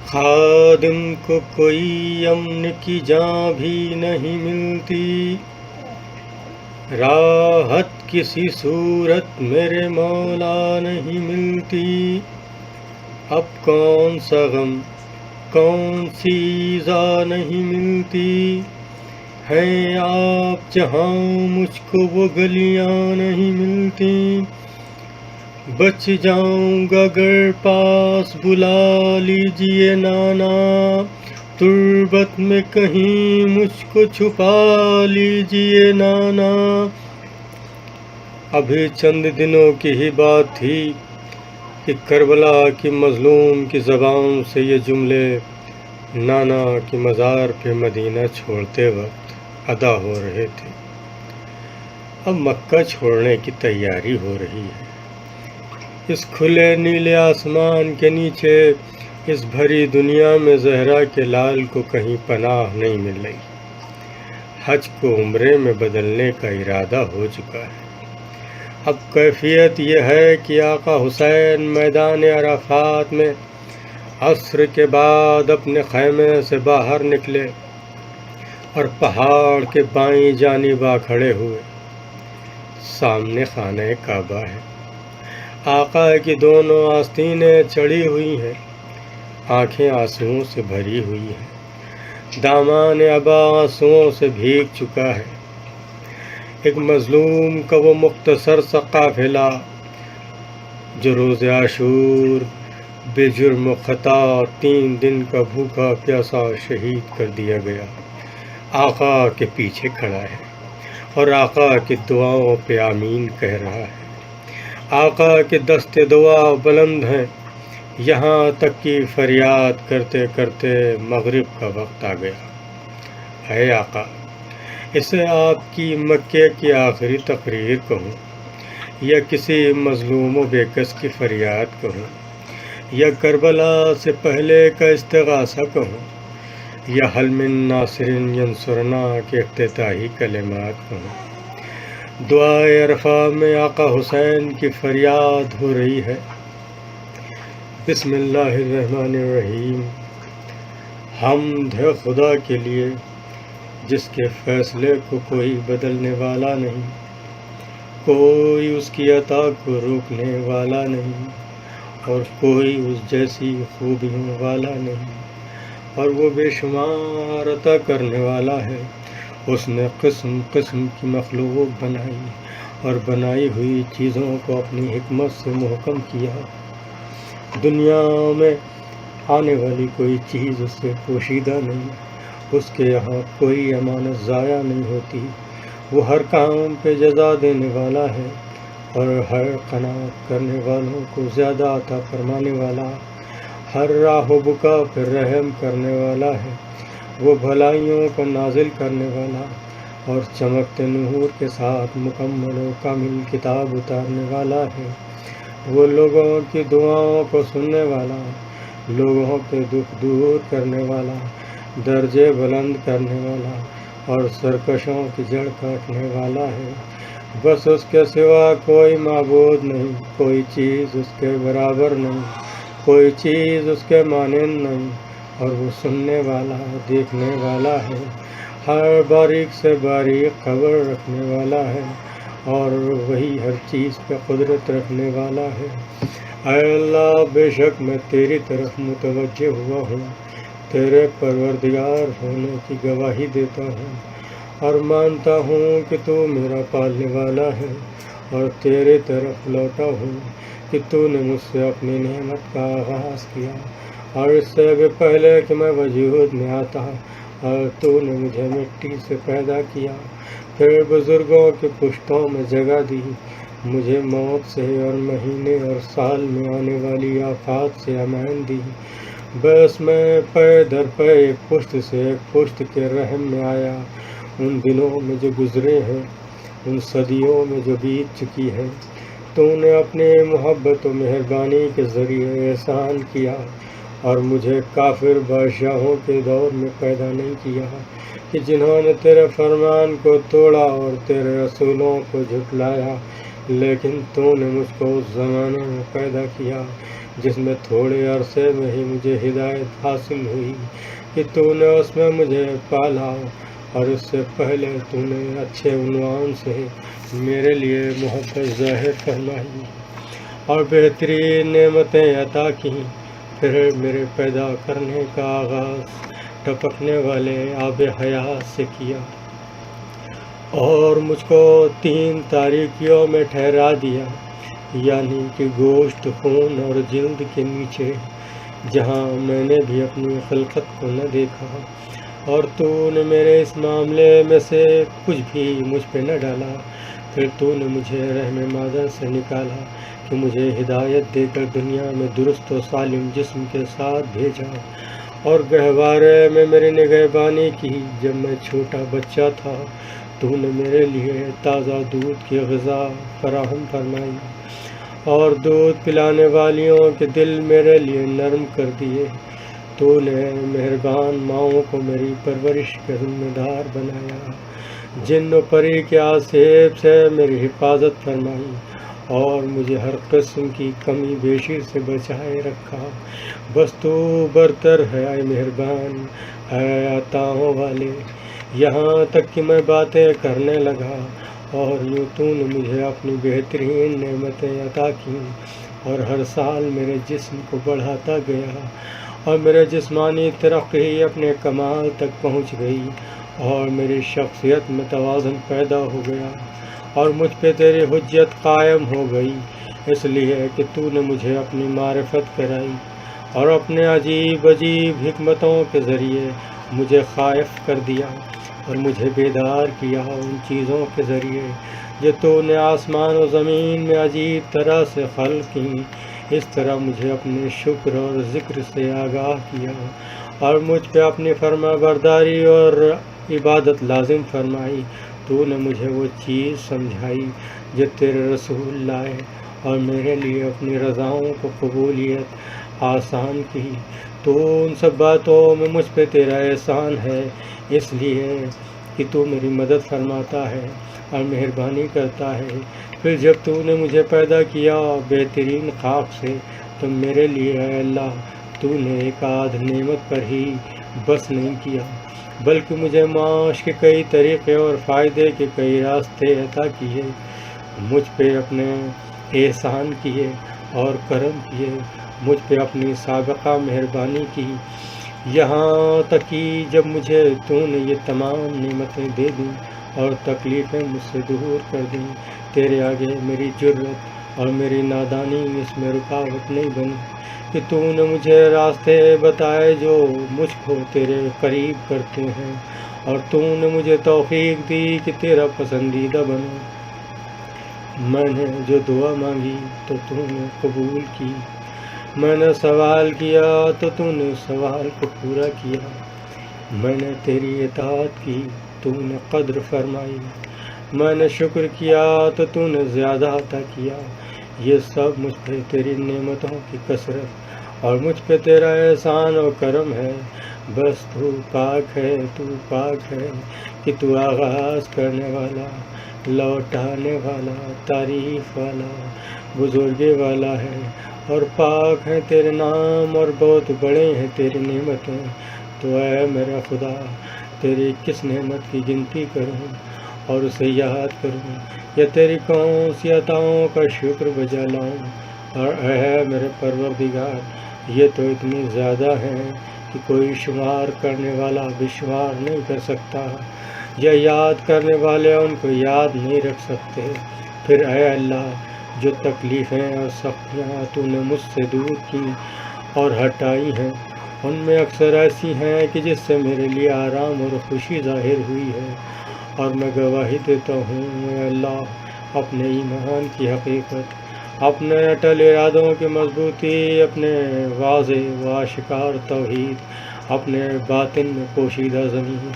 خادم کو کوئی امن کی جان بھی نہیں ملتی، راحت کسی صورت میرے مولا نہیں ملتی۔ اب کون سا غم کون سی ایذا نہیں ملتی، ہیں آپ جہاں مجھ کو وہ گلیاں نہیں ملتی۔ بچ جاؤں گا اگر پاس بلا لیجئے نانا، تربت میں کہیں مجھ کو چھپا لیجئے نانا۔ ابھی چند دنوں کی ہی بات تھی کہ کربلا کی مظلوم کی زبان سے یہ جملے نانا کی مزار پہ مدینہ چھوڑتے وقت ادا ہو رہے تھے۔ اب مکہ چھوڑنے کی تیاری ہو رہی ہے۔ اس کھلے نیلے آسمان کے نیچے اس بھری دنیا میں زہرا کے لال کو کہیں پناہ نہیں مل رہی۔ حج کو عمرے میں بدلنے کا ارادہ ہو چکا ہے۔ اب کیفیت یہ ہے کہ آقا حسین میدان عرفات میں عصر کے بعد اپنے خیمے سے باہر نکلے اور پہاڑ کے بائیں جانب آ کھڑے ہوئے۔ سامنے خانہ کعبہ ہے، آقا کی دونوں آستینیں چڑھی ہوئی ہیں، آنکھیں آنسوؤں سے بھری ہوئی ہیں، دامان ابا آنسوؤں سے بھیگ چکا ہے۔ ایک مظلوم کا وہ مختصر سا قافلہ جو روز عاشور بے جرم و خطا 3 دن کا بھوکا پیاسا شہید کر دیا گیا، آقا کے پیچھے کھڑا ہے اور آقا کی دعاؤں پہ آمین کہہ رہا ہے۔ آقا کے دست دعا بلند ہیں، یہاں تک کہ فریاد کرتے کرتے مغرب کا وقت آ گیا۔ اے آقا، اسے آپ کی مکے کی آخری تقریر کہوں، یا کسی مظلوم و بے کس کی فریاد کہوں، یا کربلا سے پہلے کا استغاثہ کہوں، یا حل من ناصر ینصرنا کے افتتاحی کلمات کہوں۔ دعائے عرفہ میں آقا حسین کی فریاد ہو رہی ہے۔ بسم اللہ الرحمن الرحیم۔ حمد ہے خدا کے لیے جس کے فیصلے کو کوئی بدلنے والا نہیں، کوئی اس کی عطا کو روکنے والا نہیں، اور کوئی اس جیسی خوبیوں والا نہیں، اور وہ بے شمار عطا کرنے والا ہے۔ اس نے قسم قسم کی مخلوق بنائی اور بنائی ہوئی چیزوں کو اپنی حکمت سے محکم کیا۔ دنیا میں آنے والی کوئی چیز اس سے پوشیدہ نہیں، اس کے یہاں کوئی امانت ضائع نہیں ہوتی۔ وہ ہر کام پہ جزا دینے والا ہے اور ہر قناعت کرنے والوں کو زیادہ عطا فرمانے والا، ہر راہ و بکا پہ رحم کرنے والا ہے۔ وہ بھلائیوں کو نازل کرنے والا اور چمکتے نور کے ساتھ مکمل و کامل کتاب اتارنے والا ہے۔ وہ لوگوں کی دعاؤں کو سننے والا، لوگوں کے دکھ دور کرنے والا، درجے بلند کرنے والا اور سرکشوں کی جڑ کاٹنے والا ہے۔ بس اس کے سوا کوئی معبود نہیں، کوئی چیز اس کے برابر نہیں، کوئی چیز اس کے مانند نہیں، اور وہ سننے والا، دیکھنے والا ہے، ہر باریک سے باریک خبر رکھنے والا ہے، اور وہی ہر چیز پہ قدرت رکھنے والا ہے۔ اے اللہ، بے شک میں تیری طرف متوجہ ہوا ہوں، تیرے پروردگار ہونے کی گواہی دیتا ہوں، اور مانتا ہوں کہ تو میرا پالنے والا ہے، اور تیرے طرف لوٹا ہوں کہ تو نے مجھ سے اپنی نعمت کا آغاز کیا، اور اس سے بھی پہلے کہ میں وجود میں آتا، اور تو نے مجھے مٹی سے پیدا کیا، پھر بزرگوں کے پشتوں میں جگہ دی، مجھے موت سے اور مہینے اور سال میں آنے والی آفات سے امان دی۔ بس میں پے در پے ایک پشت سے ایک پشت کے رحم میں آیا، ان دنوں میں جو گزرے ہیں، ان صدیوں میں جو بیت چکی ہے، تو نے اپنے محبت و مہربانی کے ذریعے احسان کیا، اور مجھے کافر بادشاہوں کے دور میں پیدا نہیں کیا کہ جنہوں نے تیرے فرمان کو توڑا اور تیرے رسولوں کو جھٹلایا، لیکن تو نے مجھ کو اس زمانے میں پیدا کیا جس میں تھوڑے عرصے میں ہی مجھے ہدایت حاصل ہوئی کہ تو نے اس میں مجھے پالا، اور اس سے پہلے تو نے اچھے عنوان سے میرے لیے محبت ظاہر فرمائی اور بہترین نعمتیں عطا کیں۔ پھر میرے پیدا کرنے کا آغاز ٹپکنے والے آب حیات سے کیا اور مجھ کو 3 تاریکیوں میں ٹھہرا دیا، یعنی کہ گوشت، خون اور جلد کے نیچے، جہاں میں نے بھی اپنی خلقت کو نہ دیکھا، اور تو نے میرے اس معاملے میں سے کچھ بھی مجھ پہ نہ ڈالا۔ پھر تو نے مجھے رحم مادر سے نکالا کہ مجھے ہدایت دے کر دنیا میں درست و سالم جسم کے ساتھ بھیجا، اور گہوارے میں میری نگہبانی کی۔ جب میں چھوٹا بچہ تھا تو نے میرے لیے تازہ دودھ کی غذا فراہم فرمائی، اور دودھ پلانے والیوں کے دل میرے لیے نرم کر دیے۔ تو نے مہربان ماؤں کو میری پرورش کا ذمہ دار بنایا، جن و پری کے آسیب سے میری حفاظت فرمائی، اور مجھے ہر قسم کی کمی بیشی سے بچائے رکھا۔ بس تو برتر ہے اے مہربان، اے عطاؤں والے۔ یہاں تک کہ میں باتیں کرنے لگا، اور یوں تو نے مجھے اپنی بہترین نعمتیں عطا کیں، اور ہر سال میرے جسم کو بڑھاتا گیا، اور میرے جسمانی ترقی اپنے کمال تک پہنچ گئی، اور میری شخصیت میں توازن پیدا ہو گیا، اور مجھ پہ تیری حجت قائم ہو گئی، اس لیے کہ تو نے مجھے اپنی معرفت کرائی، اور اپنے عجیب عجیب حکمتوں کے ذریعے مجھے خائف کر دیا، اور مجھے بیدار کیا ان چیزوں کے ذریعے جو تو نے آسمان و زمین میں عجیب طرح سے خلق کیں۔ اس طرح مجھے اپنے شکر اور ذکر سے آگاہ کیا، اور مجھ پہ اپنی فرما برداری اور عبادت لازم فرمائی۔ تو نے مجھے وہ چیز سمجھائی جو تیرے رسول لائے، اور میرے لیے اپنی رضاؤں کو قبولیت آسان کی۔ تو ان سب باتوں میں مجھ پہ تیرا احسان ہے، اس لیے کہ تو میری مدد فرماتا ہے اور مہربانی کرتا ہے۔ پھر جب تو نے مجھے پیدا کیا بہترین خاک سے، تو میرے لیے اے اللہ تو نے ایک آدھ نعمت پر ہی بس نہیں کیا، بلکہ مجھے معاش کے کئی طریقے اور فائدے کے کئی راستے عطا کیے، مجھ پہ اپنے احسان کیے اور کرم کیے، مجھ پہ اپنی سابقہ مہربانی کی، یہاں تک کہ جب مجھے تو نے یہ تمام نعمتیں دے دیں اور تکلیفیں مجھ سے دور کر دیں، تیرے آگے میری جرت اور میری نادانی اس میں رکاوٹ نہیں بنی کہ تو نے مجھے راستے بتائے جو مجھ کو تیرے قریب کرتے ہیں، اور تو نے مجھے توفیق دی کہ تیرا پسندیدہ بنوں۔ میں نے جو دعا مانگی تو تو نے قبول کی، میں نے سوال کیا تو تو نے سوال کو پورا کیا، میں نے تیری اطاعت کی تو نے قدر فرمائی، میں نے شکر کیا تو تو نے زیادہ عطا کیا۔ یہ سب مجھ پہ تیری نعمتوں کی کثرت اور مجھ پہ تیرا احسان و کرم ہے۔ بس تو پاک ہے کہ تو آغاز کرنے والا، لوٹانے والا، تعریف والا، بزرگی والا ہے، اور پاک ہیں تیرے نام اور بہت بڑے ہیں تیری نعمتیں۔ تو اے میرا خدا، تیری کس نعمت کی گنتی کروں اور اسے یاد کروں، یا تیری کون سی عطاؤں کا شکر بجا لاؤں؟ اور اے میرے پروردگار، یہ تو اتنی زیادہ ہیں کہ کوئی شمار کرنے والا بھی شمار نہیں کر سکتا، یا یاد کرنے والے ان کو یاد نہیں رکھ سکتے۔ پھر اے اللہ، جو تکلیفیں اور سختیاں تو نے مجھ سے دور کی اور ہٹائی ہیں، ان میں اکثر ایسی ہیں کہ جس سے میرے لیے آرام اور خوشی ظاہر ہوئی ہے، اور میں گواہی دیتا ہوں اے اللہ اپنے ایمان کی حقیقت، اپنے اٹل ارادوں کی مضبوطی، اپنے واضح و آشکار توحید، اپنے باطن میں پوشیدہ زمین،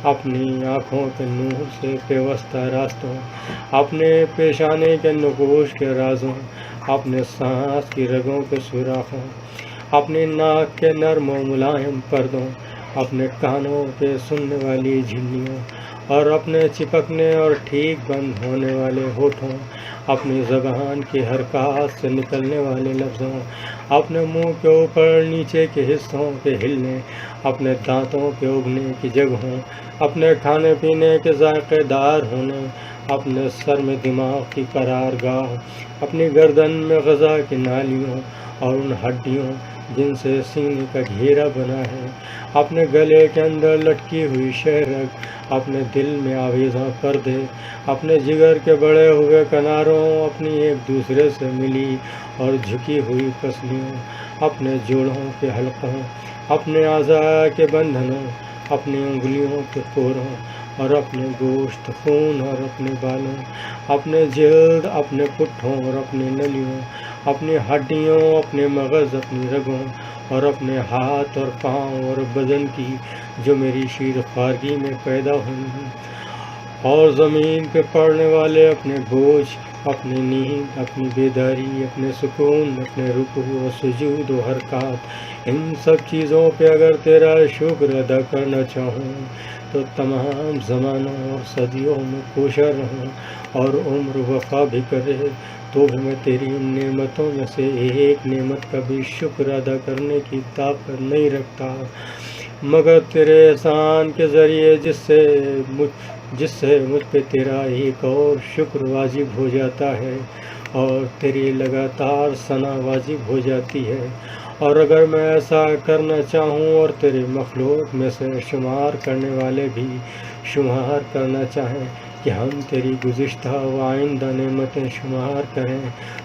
اپنی آنکھوں کے نور سے پیوستہ راستوں، اپنے پیشانے کے نقوش کے رازوں، اپنے سانس کی رگوں کے سوراخوں، اپنے ناک کے نرم و ملائم پردوں، اپنے کانوں کے سننے والی جھنیوں، اور اپنے چپکنے اور ٹھیک بند ہونے والے ہونٹوں، اپنی زبان کی حرکات سے نکلنے والے لفظوں، اپنے منہ کے اوپر نیچے کے حصوں کے ہلنے، اپنے دانتوں کے اگنے کی جگہوں، اپنے کھانے پینے کے ذائقے دار ہونے، اپنے سر میں دماغ کی قرار گاہ، اپنی گردن میں غذا کی نالیوں اور ان ہڈیوں جن سے سینے کا گھیرا بنا ہے، اپنے گلے کے اندر لٹکی ہوئی شہرگ، اپنے دل میں آویزاں پردے، اپنے جگر کے بڑے ہوئے کناروں، اپنی ایک دوسرے سے ملی اور جھکی ہوئی پسلیوں، اپنے جوڑوں کے حلقوں، اپنے اعضاء کے بندھنوں، اپنی انگلیوں کے پوروں اور اپنے گوشت خون اور اپنے بالوں، اپنے جلد، اپنے پٹھوں اور اپنے نلیوں، اپنی ہڈیوں، اپنے مغز، اپنی رگوں اور اپنے ہاتھ اور پاؤں اور بدن کی جو میری شیر خارگی میں پیدا ہوئی، اور زمین پہ پڑنے والے اپنے بوجھ، اپنی نیند، اپنی بیداری، اپنے سکون، اپنے رکوع و سجود و حرکات، ان سب چیزوں پہ اگر تیرا شکر ادا کرنا چاہوں تو تمام زمانوں اور صدیوں میں کوشاں رہوں اور عمر وفا بھی کرے تو بھی میں تیری ان نعمتوں میں سے ایک نعمت کا بھی شکر ادا کرنے کی طاقت نہیں رکھتا، مگر تیرے احسان کے ذریعے جس سے مجھ پہ تیرا ایک اور شکر واجب ہو جاتا ہے اور تیری لگاتار ثنا واجب ہو جاتی ہے۔ اور اگر میں ایسا کرنا چاہوں اور تیری مخلوق میں سے شمار کرنے والے بھی شمار کرنا چاہیں کہ ہم تیری گزشتہ و آئندہ نعمتیں شمار کریں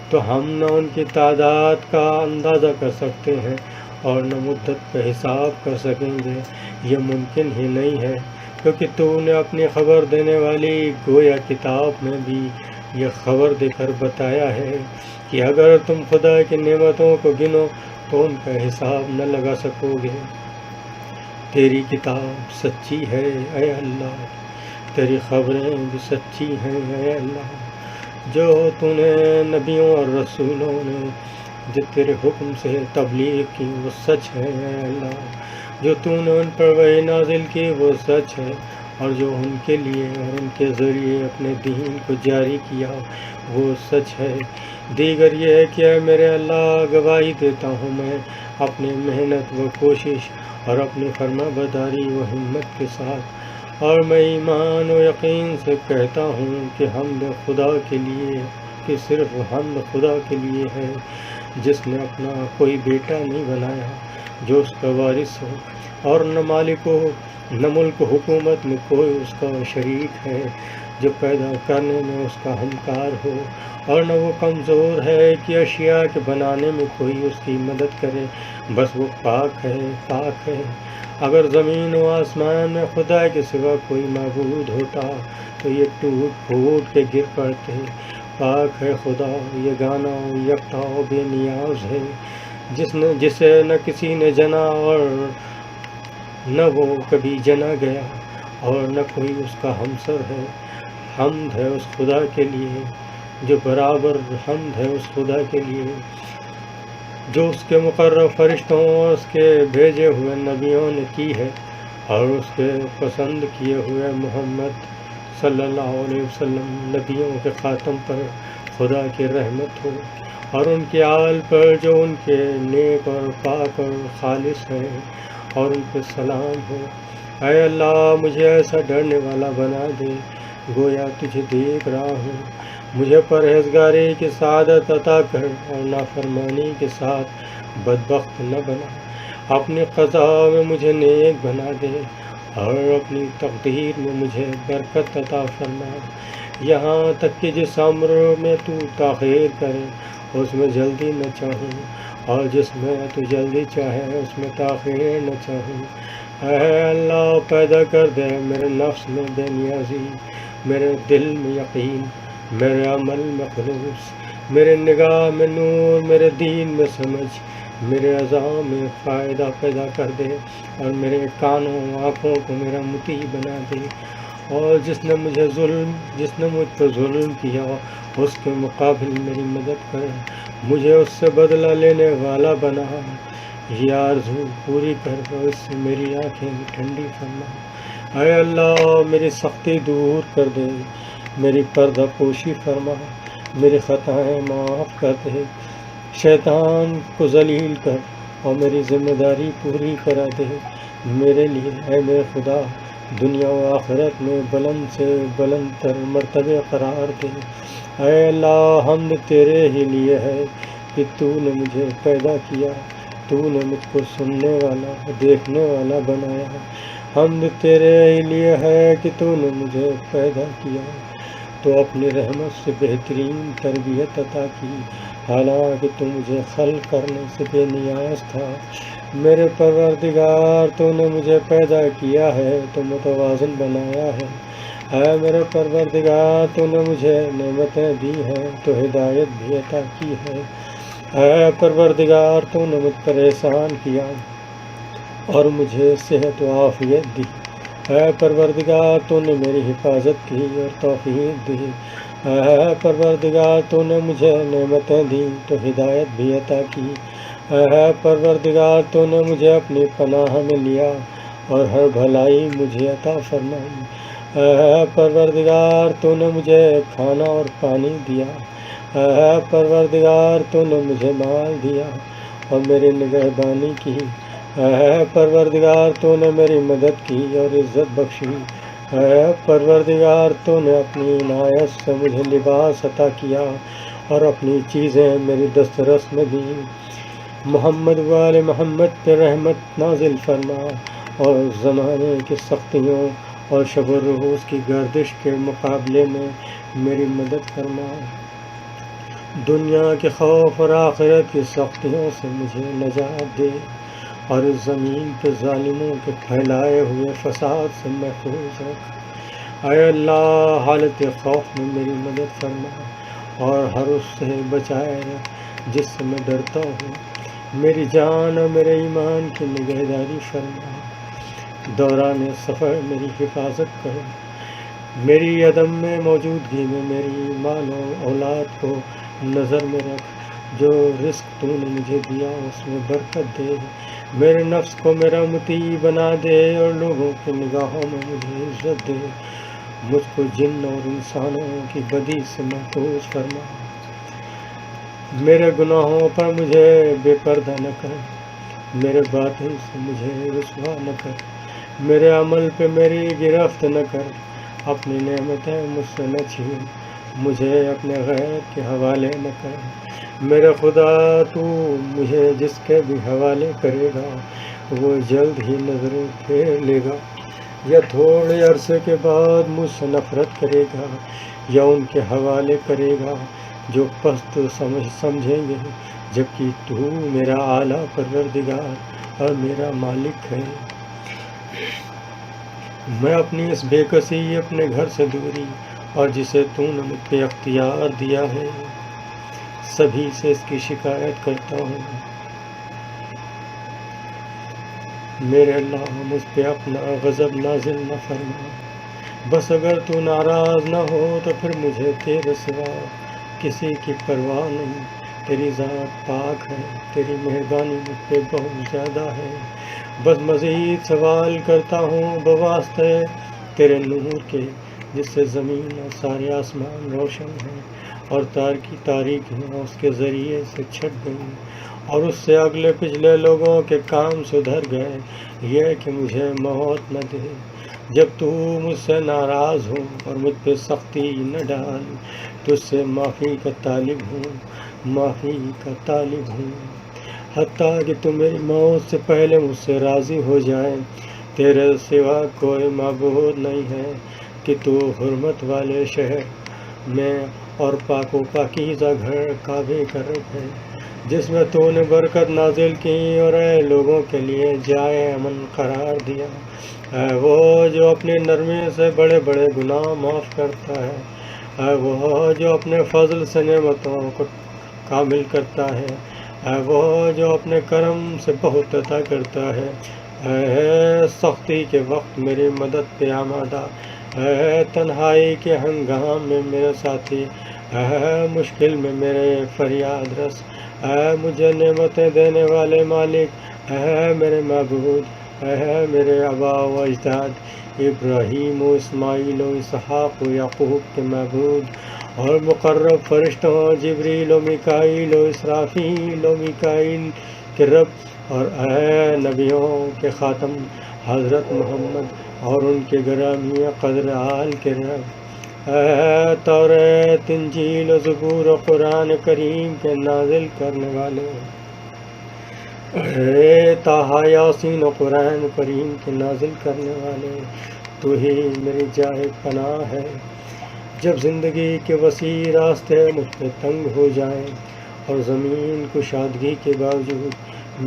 تو ہم نہ ان کی تعداد کا اندازہ کر سکتے ہیں اور نہ مدت کا حساب کر سکیں گے، یہ ممکن ہی نہیں ہے، کیونکہ تو نے اپنی خبر دینے والی گویا کتاب میں بھی یہ خبر دے کر بتایا ہے کہ اگر تم خدا کی نعمتوں کو گنو تو ان کا حساب نہ لگا سکو گے۔ تیری کتاب سچی ہے اے اللہ، تیری خبریں بھی سچی ہیں اے اللہ، جو تو نے نبیوں اور رسولوں نے جو تیرے حکم سے تبلیغ کی وہ سچ ہے اے اللہ، جو تو نے ان پر وحی نازل کی وہ سچ ہے، اور جو ان کے لیے اور ان کے ذریعے اپنے دین کو جاری کیا وہ سچ ہے۔ دیگر یہ ہے کہ اے میرے اللہ، گواہی دیتا ہوں میں اپنی محنت و کوشش اور اپنی فرما برداری و ہمت کے ساتھ، اور میں ایمان و یقین سے کہتا ہوں کہ حمد خدا کے لیے، کہ صرف حمد خدا کے لیے ہے جس نے اپنا کوئی بیٹا نہیں بنایا جو اس کا وارث ہو، اور نہ مالک ہو نہ ملک حکومت میں کوئی اس کا شریک ہے جو پیدا کرنے میں اس کا ہمکار ہو، اور نہ وہ کمزور ہے کہ اشیاء کے بنانے میں کوئی اس کی مدد کرے، بس وہ پاک ہے، پاک ہے۔ اگر زمین و آسمان میں خدا کے سوا کوئی معبود ہوتا تو یہ ٹوٹ پھوٹ کے گر پڑتے۔ پاک ہے خدا، یہ گانا یکتا و بے نیاز ہے، جسے نہ کسی نے جنا اور نہ وہ کبھی جنا گیا، اور نہ کوئی اس کا ہمسر ہے۔ حمد ہے اس خدا کے لیے جو برابر، حمد ہے اس خدا کے لیے جو اس کے مقرب فرشتوں اور اس کے بھیجے ہوئے نبیوں نے کی ہے، اور اس کے پسند کیے ہوئے محمد صلی اللہ علیہ وسلم نبیوں کے خاتم پر خدا کی رحمت ہو، اور ان کے آل پر جو ان کے نیک اور پاک اور خالص ہیں، اور ان پہ سلام ہو۔ اے اللہ، مجھے ایسا ڈرنے والا بنا دے گویا تجھے دیکھ رہا ہوں، مجھے پرہیزگاری کی سعادت عطا کر اور نافرمانی کے ساتھ بدبخت نہ بنا، اپنی قضا میں مجھے نیک بنا دے اور اپنی تقدیر میں مجھے برکت عطا فرما، یہاں تک کہ جس امر میں تو تاخیر کرے اس میں جلدی نہ چاہوں، اور جس میں تو جلدی چاہے اس میں تاخیر نہ چاہوں۔ اے اللہ، پیدا کر دے میرے نفس میں بے نیازی، میرے دل میں یقین، میرے عمل میں خلوص، میرے نگاہ میں نور، میرے دین میں سمجھ، میرے اعضاء میں فائدہ پیدا کر دے، اور میرے کانوں آنکھوں کو میرا مطیع بنا دے، اور جس نے مجھ پر ظلم کیا اس کے مقابل میری مدد کر، مجھے اس سے بدلہ لینے والا بنا، یہ آرزو پوری کر اور اس سے میری آنکھیں ٹھنڈی فرما۔ اے اللہ، میری سختی دور کر دے، میری پردہ پوشی فرما، میری خطائیں معاف کر دے، شیطان کو ذلیل کر اور میری ذمہ داری پوری کرا دے میرے لیے، اے میرے خدا، دنیا و آخرت میں بلند سے بلند تر مرتبے قرار دے۔ اے اللہ، حمد تیرے ہی لیے ہے کہ تو نے مجھے پیدا کیا، تو نے مجھ کو سننے والا دیکھنے والا بنایا۔ حمد تیرے ہی لیے ہے کہ تو نے مجھے پیدا کیا، تو اپنی رحمت سے بہترین تربیت عطا کی، حالانکہ تو مجھے خلق کرنے سے بے نیاز تھا۔ میرے پروردگار، تو نے مجھے پیدا کیا ہے تو متوازن بنایا ہے۔ اے میرے پروردگار، تو نے مجھے نعمتیں دی ہیں تو ہدایت بھی عطا کی ہے۔ اے پروردگار، تو نے مجھ پر احسان کیا اور مجھے صحت و عافیت دی۔ اے پروردگار، تو نے میری حفاظت کی اور توفیق دی۔ اے پروردگار، تو نے مجھے نعمتیں دی تو ہدایت بھی عطا کی۔ اے پروردگار، تو نے مجھے اپنی پناہ میں لیا اور ہر بھلائی مجھے عطا فرمائی۔ اے پروردگار، تو نے مجھے کھانا اور پانی دیا۔ اے پروردگار، تو نے مجھے مال دیا اور میری نگہبانی کی۔ اے پروردگار، تو نے میری مدد کی اور عزت بخشی۔ اے پروردگار، تو نے اپنی عنایت سے مجھے لباس عطا کیا اور اپنی چیزیں میری دسترس میں دی۔ محمد وآل محمد پہ رحمت نازل فرما اور زمانے کی سختیوں اور شب و روز کی گردش کے مقابلے میں میری مدد فرما۔ دنیا کے خوف اور آخرت کی سختیوں سے مجھے نجات دے اور اس زمین پہ ظالموں کے پھیلائے ہوئے فساد سے محفوظ رکھ۔ اے اللہ، حالت خوف میں میری مدد فرما اور ہر اس سے بچائے رکھ جس سے میں ڈرتا ہوں۔ میری جان اور میرے ایمان کی نگہداری فرما۔ دوران سفر میری حفاظت کرو۔ میری عدم میں موجودگی میں میری مال و اولاد کو نظر میں رکھ۔ جو رزق تو نے مجھے دیا اس میں برکت دے۔ میرے نفس کو میرا مطیع بنا دے اور لوگوں کی نگاہوں میں مجھے عزت دے۔ مجھ کو جن اور انسانوں کی بدی سے محفوظ فرما۔ میرے گناہوں پر مجھے بے پردہ نہ کر، میرے باطل سے مجھے رسوا نہ کر، میرے عمل پہ میری گرفت نہ کر، اپنی نعمتیں مجھ سے نہ چھین، مجھے اپنے غیرت کے حوالے نہ کر۔ میرے خدا، تو مجھے جس کے بھی حوالے کرے گا وہ جلد ہی نظریں پھیر لے گا، یا تھوڑے عرصے کے بعد مجھ سے نفرت کرے گا، یا ان کے حوالے کرے گا جو پست سمجھیں گے، جبکہ تو میرا اعلیٰ پروردگار اور میرا مالک ہے۔ میں اپنی اس بے کسی، اپنے گھر سے دوری اور جسے تو نے مجھ پہ اختیار دیا ہے، سبھی سے اس کی شکایت کرتا ہوں۔ میرے اللہ، مجھ پہ اپنا غضب نازل نہ فرما۔ بس اگر تو ناراض نہ ہو تو پھر مجھے تیرے سوا کسی کی پرواہ نہیں۔ تیری ذات پاک ہے، تیری مہربانی مجھ پہ بہت زیادہ ہے۔ بس مزید سوال کرتا ہوں بواسطے تیرے نور کے، جس سے زمین اور سارے آسمان روشن ہیں اور تاریکیاں اس کے ذریعے سے چھٹ گئیں اور اس سے اگلے پچھلے لوگوں کے کام سدھر گئے۔ یہ کہ مجھے موت نہ دے جب تو مجھ سے ناراض ہو اور مجھ پہ سختی نہ ڈال۔ تجھ سے معافی کا طالب ہوں، معافی کا طالب ہوں، حتیٰ کہ تو میری موت سے پہلے مجھ سے راضی ہو جائے۔ تیرے سوا کوئی معبود نہیں ہے کہ تو حرمت والے شہر میں اور پاک و پاکیزہ گھر کعبے کا رب ہے، جس میں تو نے برکت نازل کی اور اے لوگوں کے لیے جائے امن قرار دیا۔ اے وہ جو اپنی نرمی سے بڑے بڑے گناہ معاف کرتا ہے، اے وہ جو اپنے فضل سے نعمتوں کو کامل کرتا ہے، اے وہ جو اپنے کرم سے بہت عطا کرتا ہے۔ اے سختی کے وقت میری مدد پہ آمادہ، اے تنہائی کے ہنگام میں میرے ساتھی، اے مشکل میں میرے فریاد رس، اے مجھے نعمتیں دینے والے مالک، اے میرے معبود، اے میرے آباء و اجداد ابراہیم و اسماعیل و اسحاق و یعقوب کے معبود، اور مقرب فرشتوں جبریل و میکائیل و اسرافیل و میکائیل کے رب، اور اے نبیوں کے خاتم حضرت محمد اور ان کے گرامی قدر آل کے رب، اے توریت انجیل و زبور و قرآن کریم کے نازل کرنے والے، اے طٰہٰ یاسین و قرآن کریم کے نازل کرنے والے، تو ہی میری جائے پناہ ہے جب زندگی کے وسیع راستے مجھ پہ تنگ ہو جائیں اور زمین کشادگی کے باوجود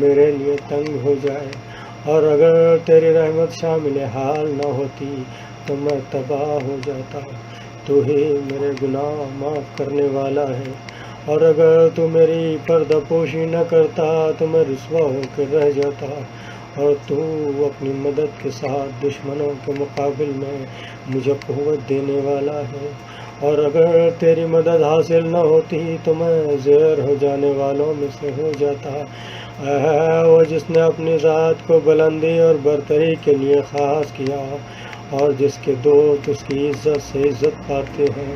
میرے لیے تنگ ہو جائے، اور اگر تیری رحمت شامل حال نہ ہوتی تو میں تباہ ہو جاتا۔ تو ہی میرے گناہ معاف کرنے والا ہے، اور اگر تو میری پردہ پوشی نہ کرتا تو میں رسوا ہو کے رہ جاتا، اور تو اپنی مدد کے ساتھ دشمنوں کے مقابل میں مجھے قوت دینے والا ہے، اور اگر تیری مدد حاصل نہ ہوتی تو میں زیر ہو جانے والوں میں سے ہو جاتا۔ اے وہ جس نے اپنی ذات کو بلندی اور برتری کے لیے خاص کیا، اور جس کے دوست اس کی عزت سے عزت پاتے ہیں،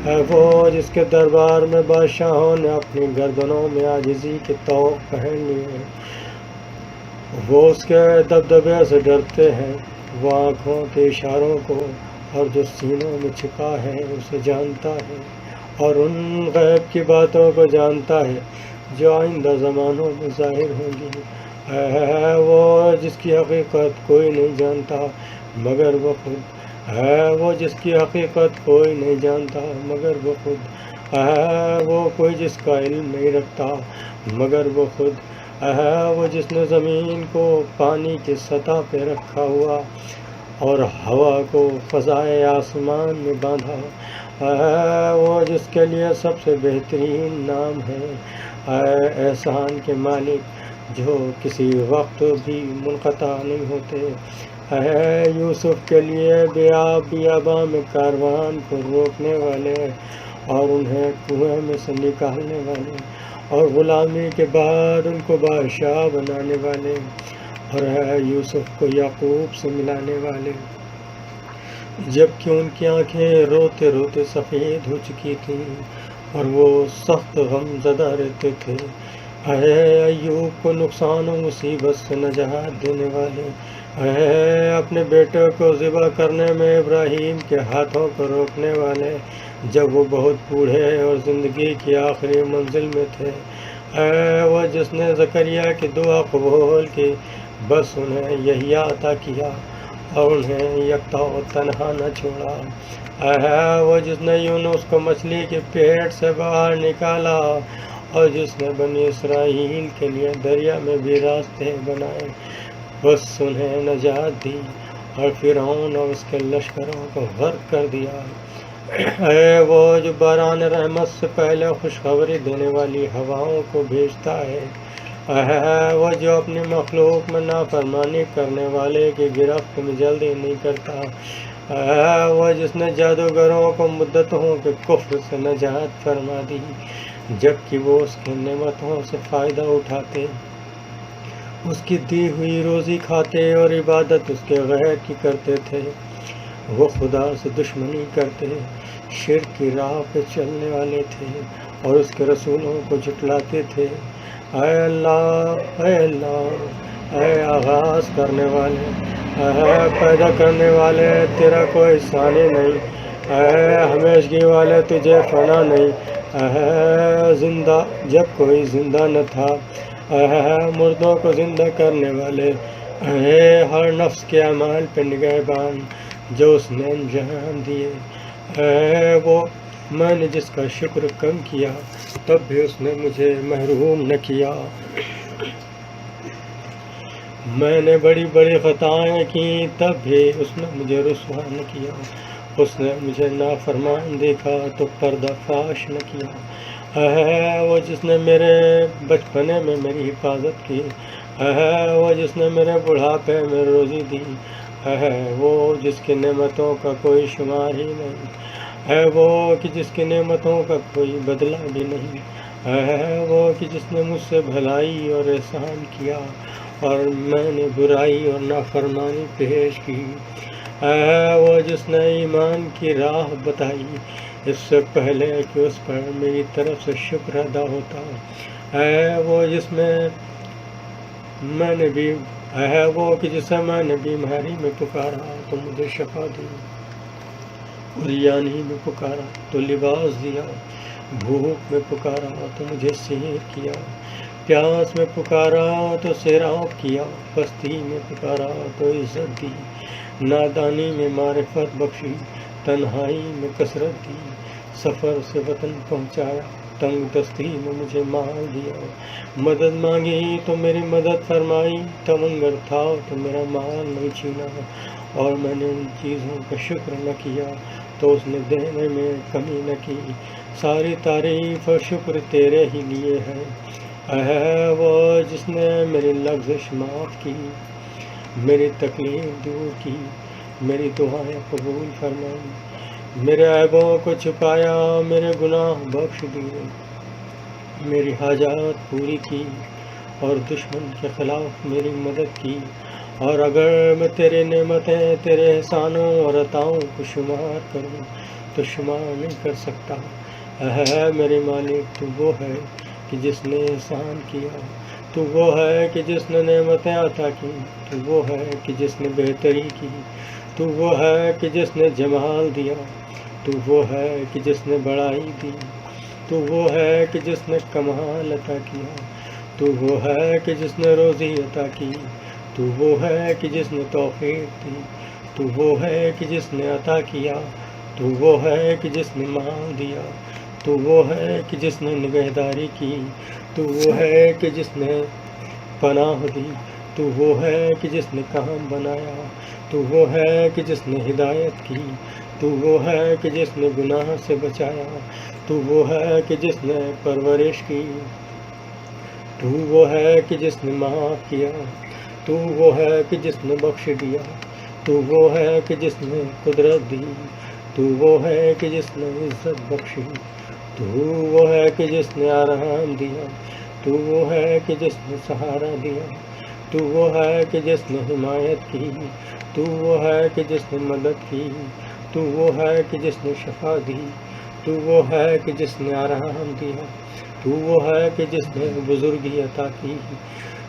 اے وہ جس کے دربار میں بادشاہوں نے اپنی گردنوں میں عاجزی کے طوق پہن لیے، وہ اس کے دبدبے سے ڈرتے ہیں، وہ آنکھوں کے اشاروں کو اور جو سینوں میں چھپا ہے اسے جانتا ہے، اور ان غیب کی باتوں کو جانتا ہے جو آئندہ زمانوں میں ظاہر ہوں گی۔ اے وہ جس کی حقیقت کوئی نہیں جانتا مگر وہ خود، اے وہ جس کی حقیقت کوئی نہیں جانتا مگر وہ خود، اے وہ کوئی جس کا علم نہیں رکھتا مگر وہ خود، اے وہ جس نے زمین کو پانی کی سطح پہ رکھا ہوا اور ہوا کو فضائے آسمان میں باندھا، اے وہ جس کے لیے سب سے بہترین نام ہے، اے احسان کے مالک جو کسی وقت بھی منقطع نہیں ہوتے، اے یوسف کے لیے بیاباں میں کاروان کو روکنے والے اور انہیں کنویں میں سے نکالنے والے، اور غلامی کے بعد ان کو بادشاہ بنانے والے، اور اے یوسف کو یعقوب سے ملانے والے جبکہ ان کی آنکھیں روتے روتے سفید ہو چکی تھیں اور وہ سخت غم زدہ رہتے تھے، اے ایوب کو نقصان و مصیبت سے نجات دینے والے، اے اپنے بیٹے کو ذبح کرنے میں ابراہیم کے ہاتھوں کو روکنے والے جب وہ بہت بوڑھے اور زندگی کی آخری منزل میں تھے، اے وہ جس نے زکریا کی دعا قبول کی، بس انہیں یہی عطا کیا اور انہیں یکتا و تنہا نہ چھوڑا، اے وہ جس نے یونس کو مچھلی کے پیٹ سے باہر نکالا اور جس نے بنی اسرائیل کے لیے دریا میں بھی راستے بنائے، بس انہیں نجات دی اور فرعون اور اس کے لشکروں کو غرق کر دیا، اے وہ جو باران رحمت سے پہلے خوشخبری دینے والی ہواؤں کو بھیجتا ہے، اے وہ جو اپنی مخلوق میں نافرمانی کرنے والے کی گرفت میں جلدی نہیں کرتا، اے وہ جس نے جادوگروں کو مدتوں کے کفر سے نجات فرما دی جبکہ وہ اس کی نعمتوں سے فائدہ اٹھاتے، اس کی دی ہوئی روزی کھاتے اور عبادت اس کے غیر کی کرتے تھے، وہ خدا سے دشمنی کرتے، شرک کی راہ پہ چلنے والے تھے اور اس کے رسولوں کو جھٹلاتے تھے، اے اللہ اے اللہ اے آغاز کرنے والے، اے پیدا کرنے والے تیرا کوئی ثانی نہیں، اے ہمیشگی والے تجھے فنا نہیں، اے زندہ جب کوئی زندہ نہ تھا، اے مردوں کو زندہ کرنے والے، اے ہر نفس کے اعمال پہ نگہبان جو اس نے انجام دیے، اے وہ میں نے جس کا شکر کم کیا تب بھی اس نے مجھے محروم نہ کیا، میں نے بڑی بڑی خطائیں کی تب بھی اس نے مجھے رسوا نہ کیا، اس نے مجھے نافرمان دیکھا تو پردہ فاش نہ کیا، اے وہ جس نے میرے بچپنے میں میری حفاظت کی، اے وہ جس نے میرے بڑھاپے میں روزی دی، اے وہ جس کی نعمتوں کا کوئی شمار ہی نہیں، اے وہ کہ جس کی نعمتوں کا کوئی بدلہ بھی نہیں، اے وہ کہ جس نے مجھ سے بھلائی اور احسان کیا اور میں نے برائی اور نافرمانی پیش کی، ہے وہ جس نے ایمان کی راہ بتائی اس سے پہلے کہ اس پر میری طرف سے شکر ادا ہوتا، ہے وہ جس میں نے بھی ہے وہ کہ جسے میں نے بیماری میں پکارا تو مجھے شفا دی، عریانی میں پکارا تو لباس دیا، بھوک میں پکارا تو مجھے سیر کیا، پیاس میں پکارا تو سیراب کیا، پستی میں پکارا تو عزت دی، نادانی میں معرفت بخشی، تنہائی میں کثرت دی، سفر سے وطن پہنچایا، تنگ دستی میں مجھے مال دیا، مدد مانگی تو میری مدد فرمائی، تمنگر تھا تو میرا مال نہیں چھینا، اور میں نے ان چیزوں کا شکر نہ کیا تو اس نے دینے میں کمی نہ کی، ساری تعریف اور شکر تیرے ہی لیے ہے وہ جس نے میری لغزش معاف کی، میری تکلیف دور کی، میری دعائیں قبول فرمائی، میرے عیبوں کو چھپایا، میرے گناہ بخش دیے، میری حاجات پوری کی، اور دشمن کے خلاف میری مدد کی، اور اگر میں تیرے نعمتیں، تیرے احسانوں اور عطاؤں کو شمار کروں تو شمار نہیں کر سکتا، ہے میرے مالک تو وہ ہے کہ جس نے احسان کیا، تو وہ ہے کہ جس نے نعمتیں عطا کی، تو وہ ہے کہ جس نے بہتری کی، تو وہ ہے کہ جس نے جمال دیا، تو وہ ہے کہ جس نے بڑائی دی، تو وہ ہے کہ جس نے کمال عطا کیا، تو وہ ہے کہ جس نے روزی عطا کی، تو وہ ہے کہ جس نے توفیق دی، تو وہ ہے کہ جس نے عطا کیا، تو وہ ہے کہ جس نے مال دیا، تو وہ ہے کہ جس نے نگہداری کی، تو وہ ہے کہ جس نے پناہ دی، تو وہ ہے کہ جس نے کام بنایا، تو وہ ہے کہ جس نے ہدایت کی، تو وہ ہے کہ جس نے گناہ سے بچایا، تو وہ ہے کہ جس نے پرورش کی، تو وہ ہے کہ جس نے معاف کیا، تو وہ ہے کہ جس نے بخش دیا، تو وہ ہے کہ جس نے قدرت دی، تو وہ ہے کہ جس نے عزت بخشی، تو وہ ہے کہ جس نے آرام دیا، تو وہ ہے کہ جس نے سہارا دیا، تو وہ ہے کہ جس نے حمایت کی، تو وہ ہے کہ جس نے مدد کی، تو وہ ہے کہ جس نے شفا دی، تو وہ ہے کہ جس نے آرام دیا، تو وہ ہے کہ جس نے بزرگی عطا کی،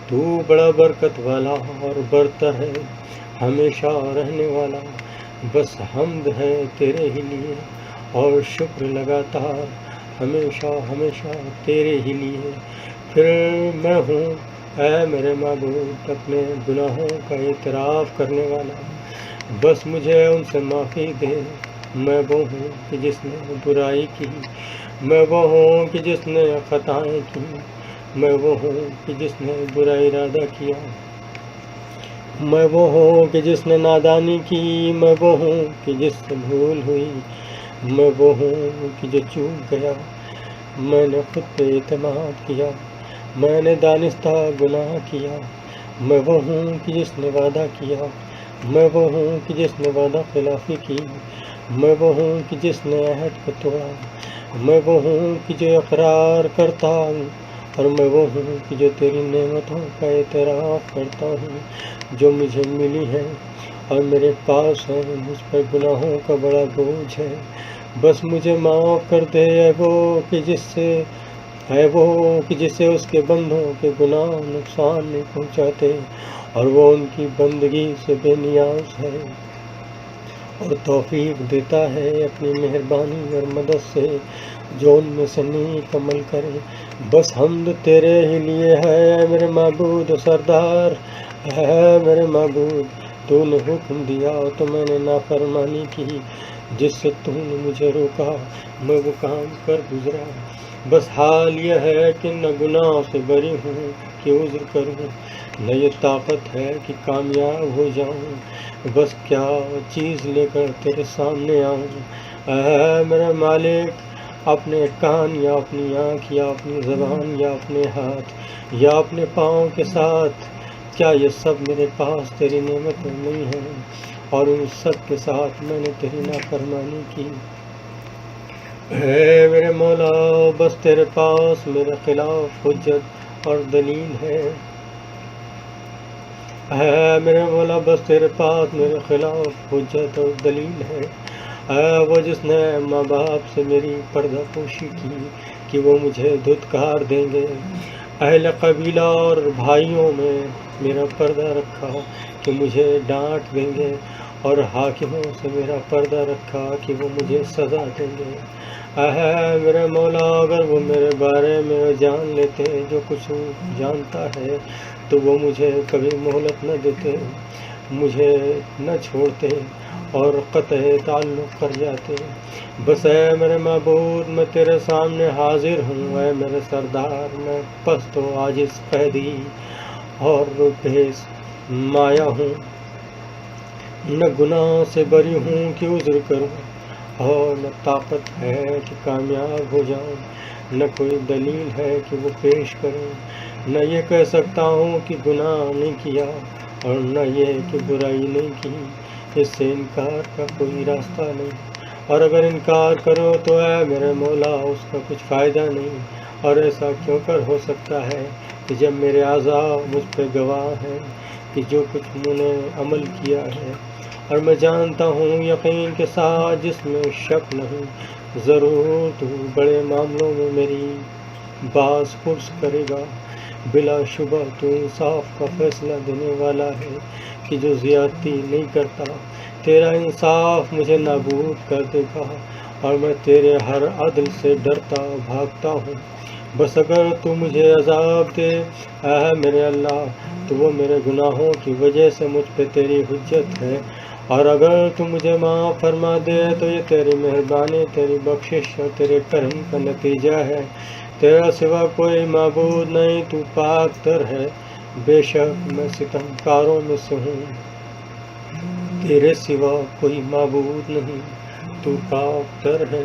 تو بڑا برکت والا اور برتر ہے، ہمیشہ رہنے والا، بس حمد ہے تیرے ہی لیے، اور شکر لگاتار ہمیشہ ہمیشہ تیرے ہی لیے، پھر میں ہوں اے میرے معبود اپنے گناہوں کا اعتراف کرنے والا، بس مجھے ان سے معافی دے، میں وہ ہوں کہ جس نے برائی کی، میں وہ ہوں کہ جس نے خطائیں کی، میں وہ ہوں کہ جس نے برا ارادہ کیا، میں وہ ہوں کہ جس نے نادانی کی، میں وہ ہوں کہ جس سے بھول ہوئی، میں وہ ہوں کہ جو چوک گیا، میں نے خود پہ اعتماد کیا، میں نے دانستہ گناہ کیا، میں وہ ہوں کہ جس نے وعدہ کیا، میں وہ ہوں کہ جس نے وعدہ خلافی کی، میں وہ ہوں کہ جس نے عہد کو توڑا، میں وہ ہوں کہ جو اقرار کرتا ہوں، اور میں وہ ہوں کہ جو تیری نعمتوں کا اعتراف کرتا ہوں جو مجھے ملی ہے اور میرے پاس ہے، مجھ پر گناہوں کا بڑا بوجھ ہے، بس مجھے معاف کر دے، ہے وہ کہ جسے اس کے بندوں کے گناہ نقصان نہیں پہنچاتے، اور وہ ان کی بندگی سے بے نیاز ہے، اور توفیق دیتا ہے اپنی مہربانی اور مدد سے جو ان میں سے نیک عمل کرے، بس حمد تیرے ہی لیے ہے اے میرے معبود و سردار، ہے میرے معبود، تو نے حکم دیا تو میں نے نافرمانی کی، جس سے تو نے مجھے روکا میں وہ کام کر گزرا، بس حال یہ ہے کہ نہ گناہ سے بری ہوں کہ عذر کروں، نہ یہ طاقت ہے کہ کامیاب ہو جاؤں، بس کیا چیز لے کر تیرے سامنے آؤں، اے میرے مالک، اپنے کان یا اپنی آنکھ یا اپنی زبان یا اپنے ہاتھ یا اپنے پاؤں کے ساتھ، کیا یہ سب میرے پاس تیری نعمتیں نہیں ہیں، اور ان سب کے ساتھ میں نے تیری نافرمانی کی، اے میرے مولا، بس تیرے پاس میرے خلاف حجت اور دلیل ہے، اے میرے مولا بس تیرے پاس میرے خلاف حجت اور دلیل ہے، اے وہ جس نے ماں باپ سے میری پردہ پوشی کی کہ وہ مجھے دھتکار دیں گے، اہل قبیلہ اور بھائیوں میں میرا پردہ رکھا کہ مجھے ڈانٹ دیں گے، اور حاکموں سے میرا پردہ رکھا کہ وہ مجھے سزا دیں گے۔ اے میرے مولا اگر وہ میرے بارے میں جان لیتے جو کچھ وہ جانتا ہے تو وہ مجھے کبھی مہلت نہ دیتے، مجھے نہ چھوڑتے اور قطع تعلق کر جاتے۔ بس اے میرے معبود میں تیرے سامنے حاضر ہوں، اے میرے سردار میں پست و عاجز قیدی اور بھیس مایا ہوں، نہ گناہ سے بری ہوں کہ عذر کروں، اور نہ طاقت ہے کہ کامیاب ہو جاؤں، نہ کوئی دلیل ہے کہ وہ پیش کروں، نہ یہ کہہ سکتا ہوں کہ گناہ نہیں کیا اور نہ یہ کہ برائی نہیں کی، اس سے انکار کا کوئی راستہ نہیں، اور اگر انکار کرو تو اے میرے مولا اس کا کچھ فائدہ نہیں، اور ایسا کیوں کر ہو سکتا ہے کہ جب میرے اعضاء مجھ پہ گواہ ہیں کہ جو کچھ میں نے عمل کیا ہے، اور میں جانتا ہوں یقین کے ساتھ جس میں شک نہیں، ضرور تو بڑے معاملوں میں میری باز پرس کرے گا، بلا شبہ تو انصاف کا فیصلہ دینے والا ہے کہ جو زیادتی نہیں کرتا، تیرا انصاف مجھے نابود کر دے گا اور میں تیرے ہر عدل سے ڈرتا بھاگتا ہوں۔ بس اگر تو مجھے عذاب دے اے میرے اللہ تو وہ میرے گناہوں کی وجہ سے مجھ پہ تیری حجت ہے، اور اگر تو مجھے معاف فرما دے تو یہ تیری مہربانی، تیری بخشش اور تیرے کرم کا نتیجہ ہے۔ تیرا سوا کوئی معبود نہیں، تو پاک تر ہے، بے شک میں ستمکاروں میں سے ہوں، تیرے سوا کوئی معبود نہیں، تو پاک تر ہے،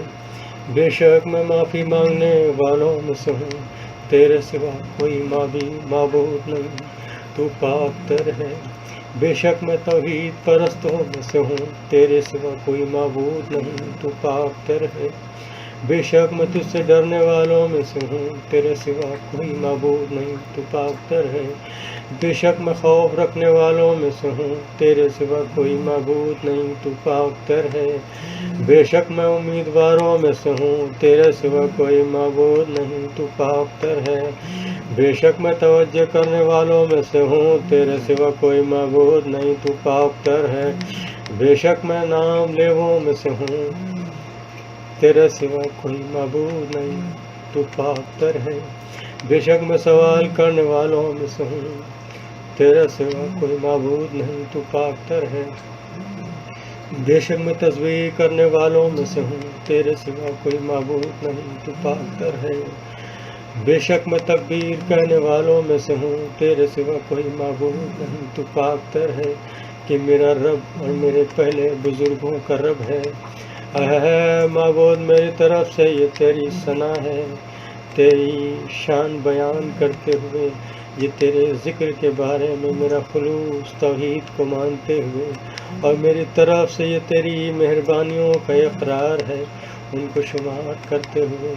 بے شک میں معافی مانگنے والوں میں سے ہوں، تیرے سوا کوئی معبود نہیں، تو پاک تر ہے، بے شک میں توحید پرستوں میں سے ہوں، تیرے سوا کوئی معبود نہیں، تو پاک تر ہے، بے شک میں تجھ سے ڈرنے والوں میں سے ہوں، تیرے سوا کوئی معبود نہیں، تو پاک تر ہے، بے شک میں خوف رکھنے والوں میں سے ہوں، تیرے سوا کوئی معبود نہیں، تو پاک تر ہے، بے شک میں امیدواروں میں سے ہوں، تیرے سوا کوئی معبود نہیں، تو پاک تر ہے، بے شک میں توجہ کرنے والوں میں سے ہوں، تیرے سوا کوئی معبود نہیں، تو پاک تر ہے، بے شک میں نام لیووں میں سے ہوں، تیرے سوا کوئی معبود نہیں، تو پاک تر ہے، بے شک میں سوال کرنے والوں میں سے ہوں، تیرے سوا کوئی معبود نہیں، تو پاک تر ہے، بے شک میں تصویر کرنے والوں میں سے ہوں، تیرے سوا کوئی معبود نہیں، تو پاک تر ہے، بے شک میں تکبیر کہنے والوں میں سے ہوں، تیرے سوا کوئی معبود نہیں، تو پاک تر ہے، کہ میرا رب اور میرے پہلے بزرگوں کا رب ہے۔ اے معبود میری طرف سے یہ تیری ثنا ہے، تیری شان بیان کرتے ہوئے، یہ تیرے ذکر کے بارے میں میرا خلوص توحید کو مانتے ہوئے، اور میری طرف سے یہ تیری مہربانیوں کا اقرار ہے، ان کو شمار کرتے ہوئے،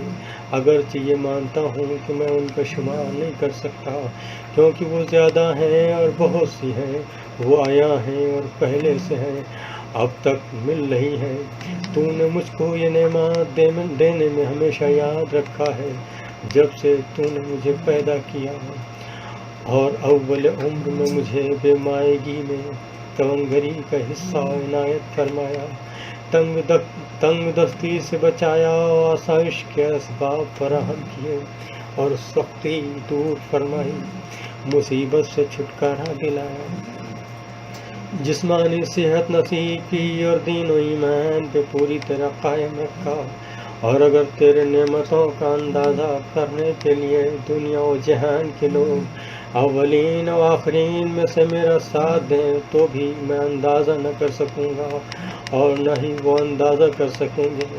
اگرچہ یہ مانتا ہوں کہ میں ان کا شمار نہیں کر سکتا، کیونکہ وہ زیادہ ہیں اور بہت سی ہیں، وہ آیا ہیں اور پہلے سے ہیں، اب تک مل رہی ہیں۔ تو نے مجھ کو یہ نعمت دینے میں ہمیشہ یاد رکھا ہے، جب سے تو نے مجھے پیدا کیا، اور اول عمر میں مجھے بے مائگی میں تونگری کا حصہ عنایت فرمایا، تنگ دستی سے بچایا، آسائش کے اسباب فراہم کیے، اور سختی دور فرمائی، مصیبت سے چھٹکارا دلایا، جسمانی صحت نصیب کی، اور دین و ایمان پہ پوری طرح قائم رکھا۔ اور اگر تیرے نعمتوں کا اندازہ کرنے کے لیے دنیا و جہان کے لوگ اولین و آخرین میں سے میرا ساتھ دیں تو بھی میں اندازہ نہ کر سکوں گا، اور نہ ہی وہ اندازہ کر سکیں گے۔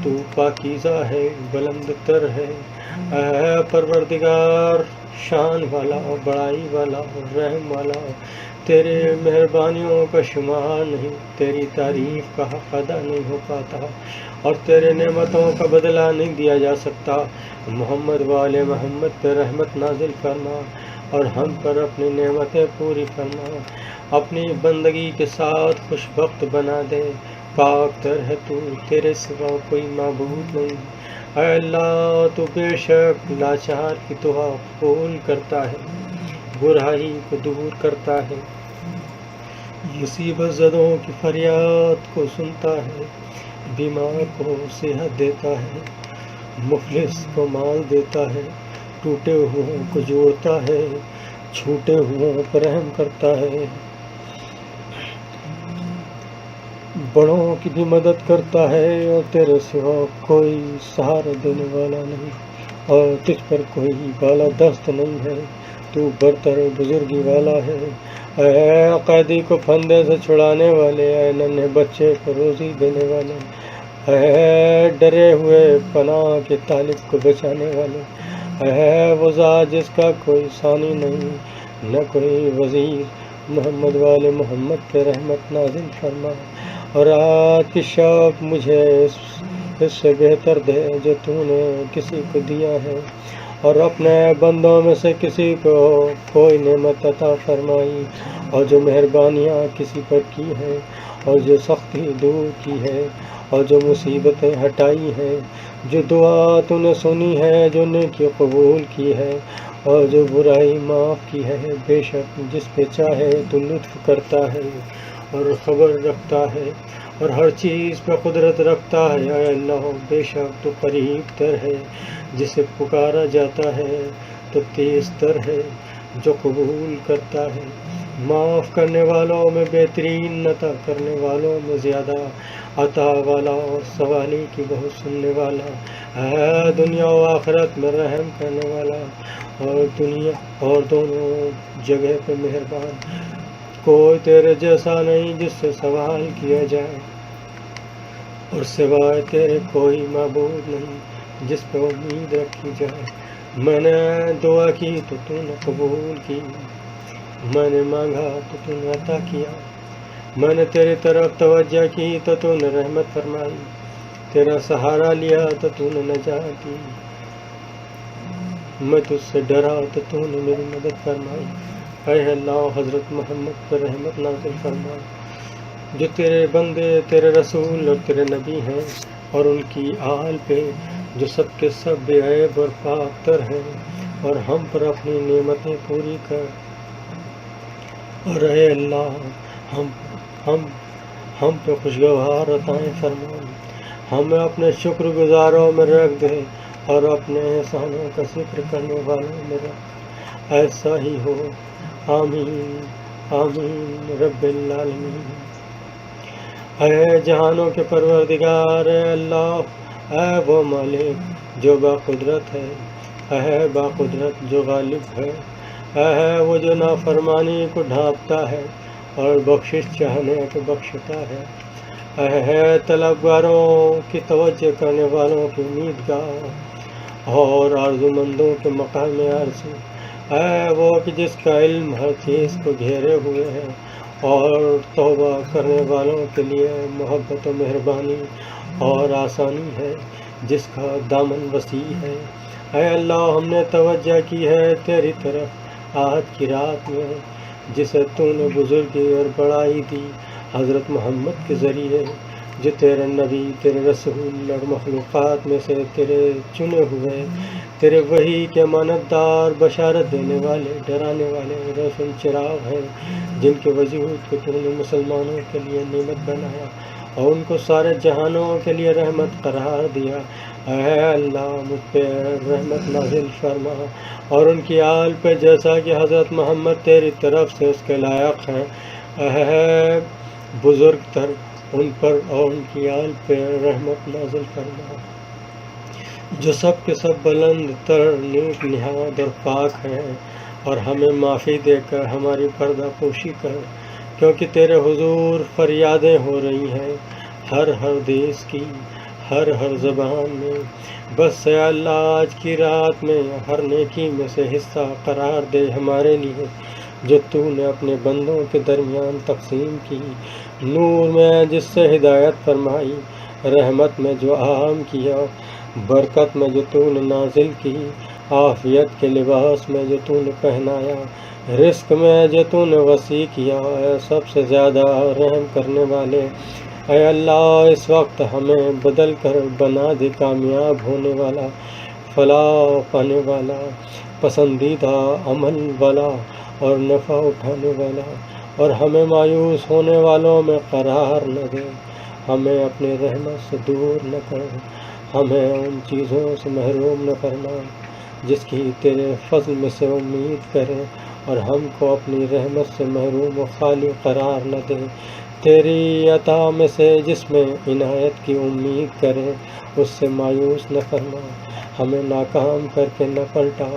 تو پاکیزہ ہے، بلند تر ہے، اے پروردگار، شان والا، بڑائی والا، رحم والا، تیرے مہربانیوں کا شمار نہیں، تیری تعریف کا حق ادا نہیں ہو پاتا، اور تیرے نعمتوں کا بدلہ نہیں دیا جا سکتا۔ محمد والے محمد پہ رحمت نازل فرما، اور ہم پر اپنی نعمتیں پوری فرما، اپنی بندگی کے ساتھ خوش بخت بنا دے۔ پاک تر ہے تو، تیرے سوا کوئی معبود نہیں۔ اے اللہ تو بے شک لاچار کی دعا قبول کرتا ہے، برائی کو دور کرتا ہے، مصیبت زدوں کی فریاد کو سنتا ہے، بیمار کو صحت دیتا ہے، مفلس کو مال دیتا ہے، ٹوٹے ہوئوں کو جوڑتا ہے، چھوٹے ہوئوں پر رحم کرتا ہے، بڑوں کی بھی مدد کرتا ہے، اور تیرے سوا کوئی سہارا دینے والا نہیں، اور تجھ پر کوئی بالا دست نہیں ہے، تو برتر بزرگی والا ہے۔ اے قیدی کو پھندے سے چھڑانے والے، اے ننھے بچے کو روزی دینے والے، اے ڈرے ہوئے پناہ کے طالب کو بچانے والے، اے وہ ذات جس کا کوئی ثانی نہیں، نہ کوئی وزیر، محمد والے محمد پہ رحمت نازل فرما، اور آج کی شب مجھے اس سے بہتر دے جو تو نے کسی کو دیا ہے، اور اپنے بندوں میں سے کسی کو کوئی نعمت عطا فرمائی، اور جو مہربانیاں کسی پر کی ہے، اور جو سختی دور کی ہے، اور جو مصیبتیں ہٹائی ہیں، جو دعا تو نے سنی ہے، جو نیکی قبول کی ہے، اور جو برائی معاف کی ہے۔ بے شک جس پہ چاہے تو لطف کرتا ہے، اور خبر رکھتا ہے، اور ہر چیز پہ قدرت رکھتا ہے۔ اے اللہ بے شک تو قریب تر ہے، جسے پکارا جاتا ہے تو تیز تر ہے، جو قبول کرتا ہے، معاف کرنے والوں میں بہترین، عطا کرنے والوں میں زیادہ عطا والا، اور سوالی کی بہت سننے والا، ہے دنیا و آخرت میں رحم کرنے والا، اور دنیا اور دونوں جگہ پہ مہربان۔ کوئی تیرے جیسا نہیں جس سے سوال کیا جائے، اور سوائے تیرے کوئی معبود نہیں جس پہ امید رکھی جائے۔ میں نے دعا کی تو تو نے قبول کی، میں نے مانگا تو تو نے عطا کیا، میں نے تیری طرف توجہ کی تو تو نے رحمت فرمائی، تیرا سہارا لیا تو تو نے نجات دی، میں تجھ سے ڈرا تو تو نے میری مدد فرمائی۔ اے اللہ حضرت محمد پر رحمت نازل فرما، جو تیرے بندے، تیرے رسول اور تیرے نبی ہیں، اور ان کی آل پہ جو سب کے سب بے عیب اور پاک تر ہیں، اور ہم پر اپنی نعمتیں پوری کر، اور اے اللہ ہم پہ خوشگوار عطائیں فرما، ہمیں اپنے شکر گزاروں میں رکھ دے، اور اپنے احسانوں کا ذکر کرنے والوں میں رکھ، ایسا ہی ہو، آمین آمین رب العالمین۔ اے جہانوں کے پروردگار، اے اللہ، اے وہ مالک جو باقدرت ہے، اے باقدرت جو غالب ہے، اے وہ جو نافرمانی کو ڈھانپتا ہے اور بخشش چاہنے کو بخشتا ہے، اے طلبگاروں کی توجہ کرنے والوں کی امیدگاہ اور آرزومندوں کے مقام آرزو، اے وہ کہ جس کا علم ہر چیز کو گھیرے ہوئے ہے، اور توبہ کرنے والوں کے لیے محبت و مہربانی اور آسانی ہے، جس کا دامن وسیع ہے۔ اے اللہ ہم نے توجہ کی ہے تیری طرف آج کی رات میں، جسے تو نے بزرگی اور بڑائی دی حضرت محمد کے ذریعے، جو تیرے نبی، تیرے رسول اور مخلوقات میں سے تیرے چنے ہوئے، تیرے وحی کے امانتدار، بشارت دینے والے، ڈرانے والے روشن چراغ ہیں، جن کے وجود کو تو نے مسلمانوں کے لیے نعمت بنایا، اور ان کو سارے جہانوں کے لیے رحمت قرار دیا۔ اے اللہ مجھ پہ رحمت نازل فرما، اور ان کی آل پہ جیسا کہ حضرت محمد تیری طرف سے اس کے لائق ہیں، اے بزرگ تر، ان پر اور ان کی آل پہ رحمت نازل فرما، جو سب کے سب بلند تر، نیک نہاد اور پاک ہیں، اور ہمیں معافی دے کر ہماری پردہ پوشی کر، کیونکہ تیرے حضور فریادیں ہو رہی ہیں ہر دیس کی، ہر زبان میں۔ بس اے اللہ آج کی رات میں ہر نیکی میں سے حصہ قرار دے ہمارے لیے، جو تو نے اپنے بندوں کے درمیان تقسیم کی، نور میں جس سے ہدایت فرمائی، رحمت میں جو عام کیا، برکت میں جو تو نے نازل کی، عافیت کے لباس میں جو تو نے پہنایا، رزق میں جو تو نے وسیع کیا، اے سب سے زیادہ رحم کرنے والے، اے اللہ اس وقت ہمیں بدل کر بنا دے کامیاب ہونے والا، فلاح پانے والا، پسندیدہ عمل والا اور نفع اٹھانے والا، اور ہمیں مایوس ہونے والوں میں قرار نہ دے، ہمیں اپنی رحمت سے دور نہ کر، ہمیں ان چیزوں سے محروم نہ فرما جس کی تیرے فضل میں سے امید کریں، اور ہم کو اپنی رحمت سے محروم و خالی قرار نہ دے، تیری عطا میں سے جس میں عنایت کی امید کریں اس سے مایوس نہ فرما، ہمیں ناکام کر کے نہ پلٹا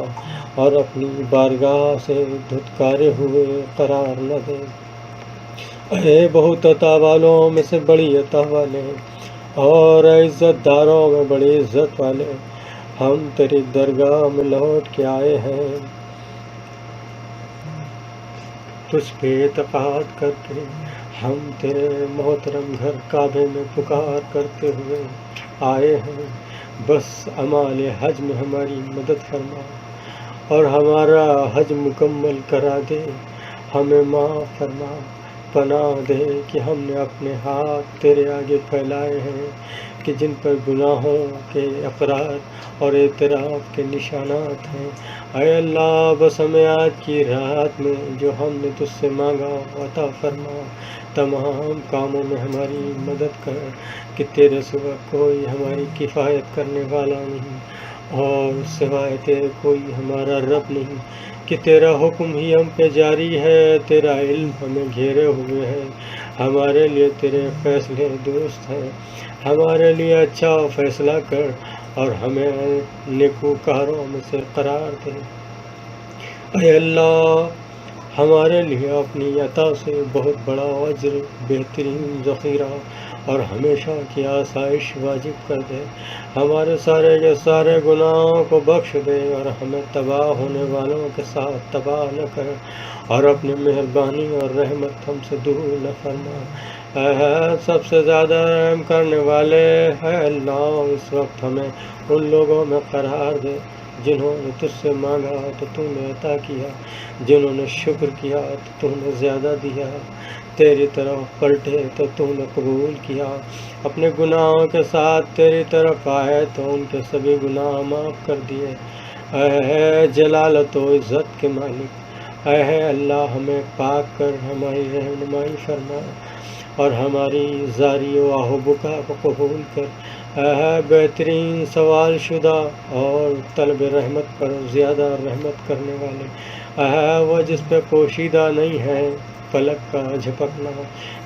اور اپنی بارگاہ سے دھتکارے ہوئے قرار نہ دے۔ اے بہت عطا والوں میں سے بڑی عطا والے اور عزت داروں میں بڑی عزت والے، ہم تیری درگاہ میں لوٹ کے آئے ہیں، تجھ پہ اعتقاد کر کے ہم تیرے محترم گھر کعبے میں پکار کرتے ہوئے آئے ہیں، بس اعمال حج میں ہماری مدد فرما اور ہمارا حج مکمل کرا دے، ہمیں معاف فرما، پناہ دے کہ ہم نے اپنے ہاتھ تیرے آگے پھیلائے ہیں کہ جن پر گناہوں کے اقرار اور اعتراف کے نشانات ہیں، اے اللہ بس ہمیں آج کی رات میں جو ہم نے تجھ سے مانگا عطا فرما، تمام کاموں میں ہماری مدد کر کہ تیرے سوا کوئی ہماری کفایت کرنے والا نہیں اور سوائے تیرے کوئی ہمارا رب نہیں، کہ تیرا حکم ہی ہم پہ جاری ہے، تیرا علم ہمیں گھیرے ہوئے ہے، ہمارے لیے تیرے فیصلے درست ہیں، ہمارے لیے اچھا فیصلہ کر اور ہمیں نیکوکاروں میں سے قرار دے۔ اے اللہ ہمارے لیے اپنی عطا سے بہت بڑا اجر، بہترین ذخیرہ اور ہمیشہ کی آسائش واجب کر دے، ہمارے سارے کے سارے گناہوں کو بخش دے اور ہمیں تباہ ہونے والوں کے ساتھ تباہ نہ کر، اور اپنی مہربانی اور رحمت ہم سے دور نہ فرما۔ اے سب سے زیادہ رحم کرنے والے، اے اللہ اس وقت ہمیں ان لوگوں میں قرار دے جنہوں نے تجھ سے مانگا تو تو نے عطا کیا، جنہوں نے شکر کیا تو تو نے زیادہ دیا، تیری طرف پلٹے تو تو نے قبول کیا، اپنے گناہوں کے ساتھ تیری طرف آئے تو ان کے سبھی گناہ معاف کر دیے۔ اے جلالت و عزت کے مالک، اے اللہ ہمیں پاک کر ہماری رہنمائی فرما اور ہماری زاری و آہ و بکا کو قبول کر، اے بہترین سوال شدہ اور طلب رحمت پر زیادہ رحمت کرنے والے، اے وہ جس پہ پوشیدہ نہیں ہے پلک کا جھپکنا،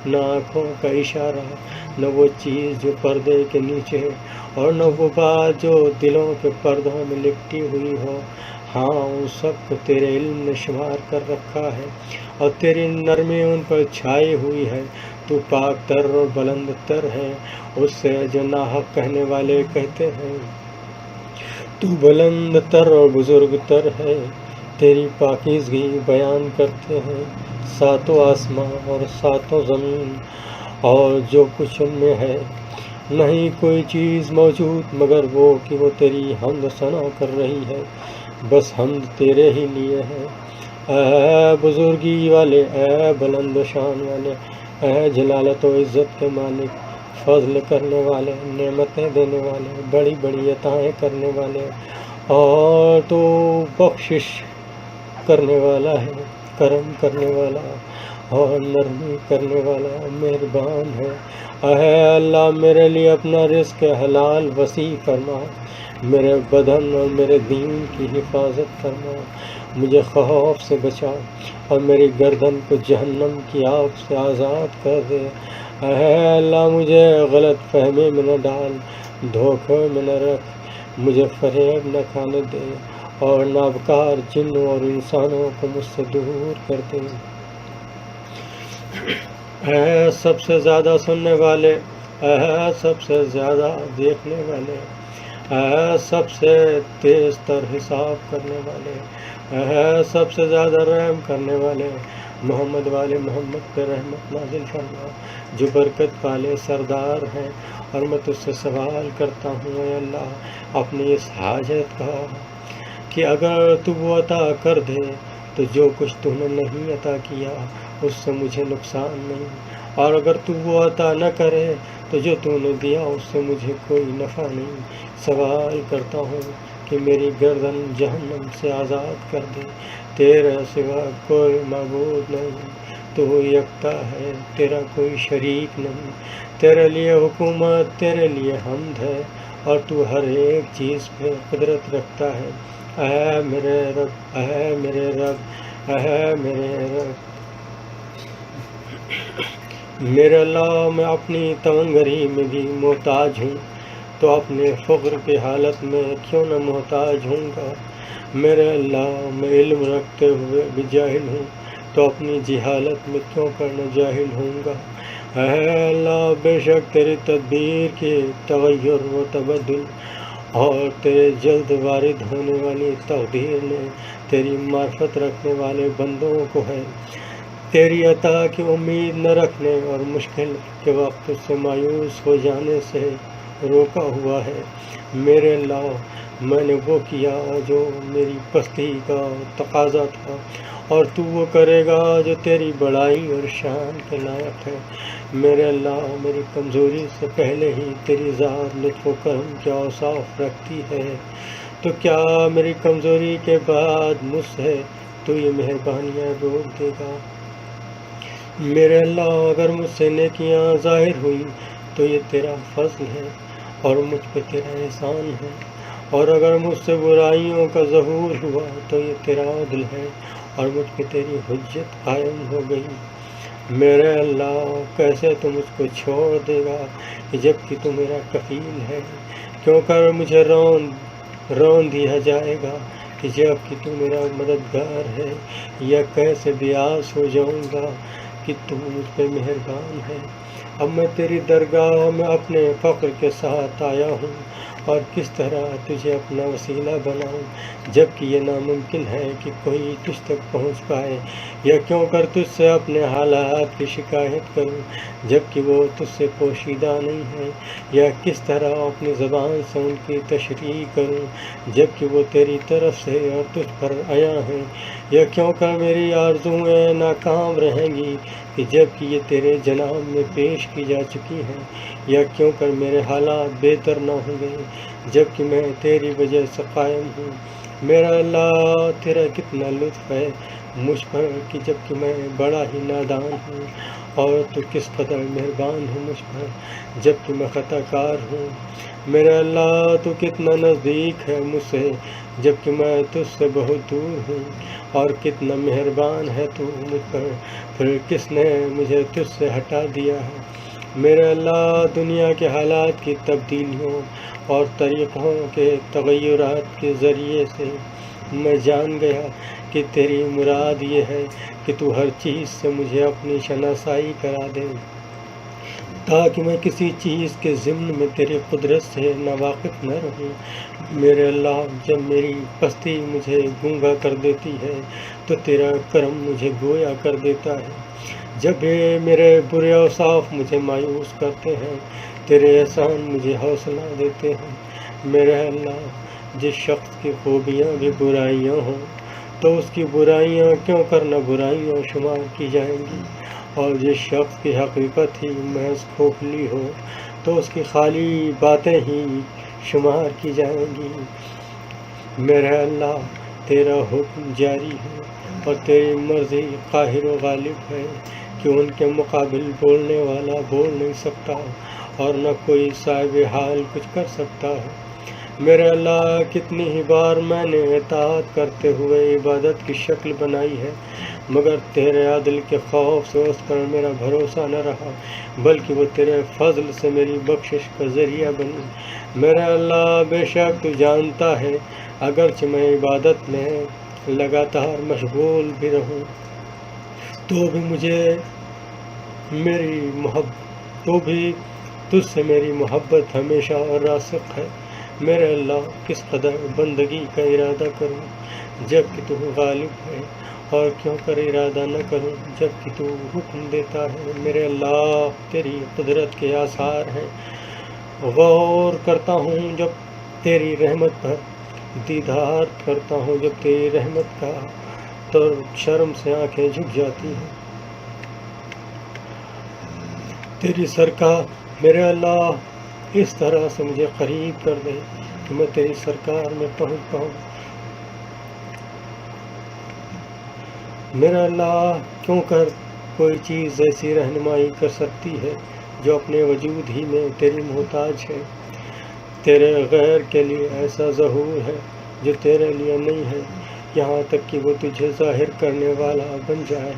نہ آنکھوں کا اشارہ، نہ وہ چیز جو پردے کے نیچے اور نہ وہ بات جو دلوں کے پردوں میں لپٹی ہوئی ہو، ہاں ان سب کو تیرے علم نے شمار کر رکھا ہے اور تیری نرمی ان پر چھائی ہوئی ہے، تو پاک تر اور بلند تر ہے اس سے جو ناحق کہنے والے کہتے ہیں، تو بلند تر اور بزرگ تر ہے، تیری پاکیزگی بیان کرتے ہیں ساتوں آسمان اور ساتوں زمین اور جو کچھ ان میں ہے، نہیں کوئی چیز موجود مگر وہ کہ وہ تیری حمد و ثنا کر رہی ہے، بس حمد تیرے ہی لیے ہے۔ اے بزرگی والے، اے بلند و شان والے، اے جلالت و عزت کے مالک، فضل کرنے والے، نعمتیں دینے والے، بڑی بڑی عطائیں کرنے والے، اور تو بخشش کرنے والا ہے، کرم کرنے والا اور نرمی کرنے والا، مہربان ہے۔ اے اللہ میرے لیے اپنا رزق حلال وسیع فرما، میرے بدن اور میرے دین کی حفاظت فرما، مجھے خوف سے بچا اور میری گردن کو جہنم کی آگ سے آزاد کر دے۔ اے اللہ مجھے غلط فہمی میں نہ ڈال، دھوکے میں نہ رکھ، مجھے فریب نہ کھانے دے اور نابکار جنوں اور انسانوں کو مجھ سے دور کر دے۔ اے سب سے زیادہ سننے والے، اے سب سے زیادہ دیکھنے والے، اے سب سے تیز تر حساب کرنے والے، اے سب سے زیادہ رحم کرنے والے، محمد والے محمد پہ رحمت نازل فرما جو برکت والے سردار ہیں، اور میں تجھ سے سوال کرتا ہوں اے اللہ اپنی اس حاجت کا کہ اگر تو وہ عطا کر دے تو جو کچھ تو نے نہیں عطا کیا اس سے مجھے نقصان نہیں، اور اگر تو وہ عطا نہ کرے تو جو تو نے دیا اس سے مجھے کوئی نفع نہیں۔ سوال کرتا ہوں کہ میری گردن جہنم سے آزاد کر دے، تیرے سوا کوئی معبود نہیں، تو یکتا ہے، تیرا کوئی شریک نہیں، تیرے لیے حکومت، تیرے لیے حمد ہے، اور تو ہر ایک چیز پہ قدرت رکھتا ہے۔ اے میرے رب، اے میرے رب، اے میرے رب، میرے اللہ، میں اپنی تونگری میں بھی محتاج ہوں، تو اپنے فقر کی حالت میں کیوں نہ محتاج ہوں گا۔ میرے اللہ، میں علم رکھتے ہوئے بھی جاہل ہوں، تو اپنی جہالت میں کیوں کرنا جاہل ہوں گا۔ اے اللہ، بے شک تیری تدبیر کے تغیر و تبدل اور تیرے جلد وارد ہونے والی تقدیر نے تیری معرفت رکھنے والے بندوں کو ہے تیری عطا کی امید نہ رکھنے اور مشکل کے وقت اس سے مایوس ہو جانے سے روکا ہوا ہے۔ میرے اللہ، میں نے وہ کیا جو میری پستی کا تقاضا تھا، اور تو وہ کرے گا جو تیری بڑائی اور شان کے لائق ہے۔ میرے اللہ، میری کمزوری سے پہلے ہی تیری ذات لطف و کرم کے اوصاف رکھتی ہے، تو کیا میری کمزوری کے بعد مجھ سے تو یہ مہربانیاں روک دے گا؟ میرے اللہ، اگر مجھ سے نیکیاں ظاہر ہوئی تو یہ تیرا فضل ہے اور مجھ پہ تیرا احسان ہے، اور اگر مجھ سے برائیوں کا ظہور ہوا تو یہ تیرا عدل ہے اور مجھ پہ تیری حجت قائم ہو گئی۔ میرے اللہ، کیسے تو مجھ کو چھوڑ دے گا کہ جب کہ تو میرا کفیل ہے؟ کیوں کر مجھے رون دیا جائے گا کہ جب کہ تو میرا مددگار ہے؟ یا کیسے بیاس ہو جاؤں گا کہ تو مجھ پہ مہربان ہے؟ اب میں تیری درگاہ میں اپنے فقر کے ساتھ آیا ہوں، اور کس طرح تجھے اپنا وسیلہ بناؤں جبکہ یہ ناممکن ہے کہ کوئی تجھ تک پہنچ پائے، یا کیوں کر تجھ سے اپنے حالات کی شکایت کروں جبکہ وہ تجھ سے پوشیدہ نہیں ہے، یا کس طرح اپنی زبان سے ان کی تشریح کروں جبکہ وہ تیری طرف سے اور تجھ پر عیاں ہیں، یا کیوں کر میری آرزوئیں ناکام رہیں گی کہ جبکہ یہ تیرے جناب میں پیش کی جا چکی ہیں، یا کیوں کر میرے حالات بہتر نہ ہوں گے جبکہ میں تیری وجہ سے قائم ہوں۔ میرا اللہ، تیرا کتنا لطف ہے مجھ پر کہ جبکہ میں بڑا ہی نادان ہوں، اور تو کس قدر مہربان ہوں مجھ پر جبکہ میں خطا کار ہوں۔ میرا اللہ، تو کتنا نزدیک ہے مجھ سے جبکہ میں تجھ سے بہت دور ہوں، اور کتنا مہربان ہے تو مجھ پر، پھر کس نے مجھے تجھ سے ہٹا دیا ہے۔ میرے اللہ، دنیا کے حالات کی تبدیلیوں اور طریقوں کے تغیرات کے ذریعے سے میں جان گیا کہ تیری مراد یہ ہے کہ تو ہر چیز سے مجھے اپنی شناسائی کرا دے، تاکہ میں کسی چیز کے ضمن میں تیری قدرت سے ناواقف نہ رہوں۔ میرے اللہ، جب میری پستی مجھے گونگا کر دیتی ہے تو تیرا کرم مجھے گویا کر دیتا ہے، جب میرے برے اوصاف مجھے مایوس کرتے ہیں تیرے احسان مجھے حوصلہ دیتے ہیں۔ میرے اللہ، جس شخص کی خوبیاں بھی برائیاں ہوں تو اس کی برائیاں کیوں کرنا برائیاں شمار کی جائیں گی، اور جس شخص کی حقیقت ہی محض کھوکھلی ہو تو اس کی خالی باتیں ہی شمار کی جائیں گی۔ میرے اللہ، تیرا حکم جاری ہے اور تیری مرضی قاہر و غالب ہے کہ ان کے مقابل بولنے والا بول نہیں سکتا اور نہ کوئی صاحب حال کچھ کر سکتا ہے۔ میرے اللہ، کتنی ہی بار میں نے اطاعت کرتے ہوئے عبادت کی شکل بنائی ہے، مگر تیرے عدل کے خوف سے اس پر میرا بھروسہ نہ رہا، بلکہ وہ تیرے فضل سے میری بخشش کا ذریعہ بنی۔ میرے اللہ، بے شک تو جانتا ہے اگرچہ میں عبادت میں لگاتار مشغول بھی رہوں تو بھی تجھ سے میری محبت ہمیشہ راسخ ہے۔ میرے اللہ، کس قدر بندگی کا ارادہ کروں جب کہ تو غالب ہے، اور کیوں کر ارادہ نہ کروں جب کہ تو حکم دیتا ہے۔ میرے اللہ، تیری قدرت کے آثار ہیں، غور کرتا ہوں جب تیری رحمت پر دیدار کرتا ہوں جب تیری رحمت کا تو شرم سے آنکھیں جھک جاتی ہیں. تیری سرکار میرے اللہ اس طرح سے مجھے قریب کر دے کہ میں تیری سرکار میں پہنچ پاؤں. میرا اللہ کیوں کر کوئی چیز ایسی رہنمائی کر سکتی ہے جو اپنے وجود ہی میں تیری محتاج ہے. تیرے غیر کے لیے ایسا ظہور ہے جو تیرے لیے نہیں ہے. یہاں تک کہ وہ تجھے ظاہر کرنے والا بن جائے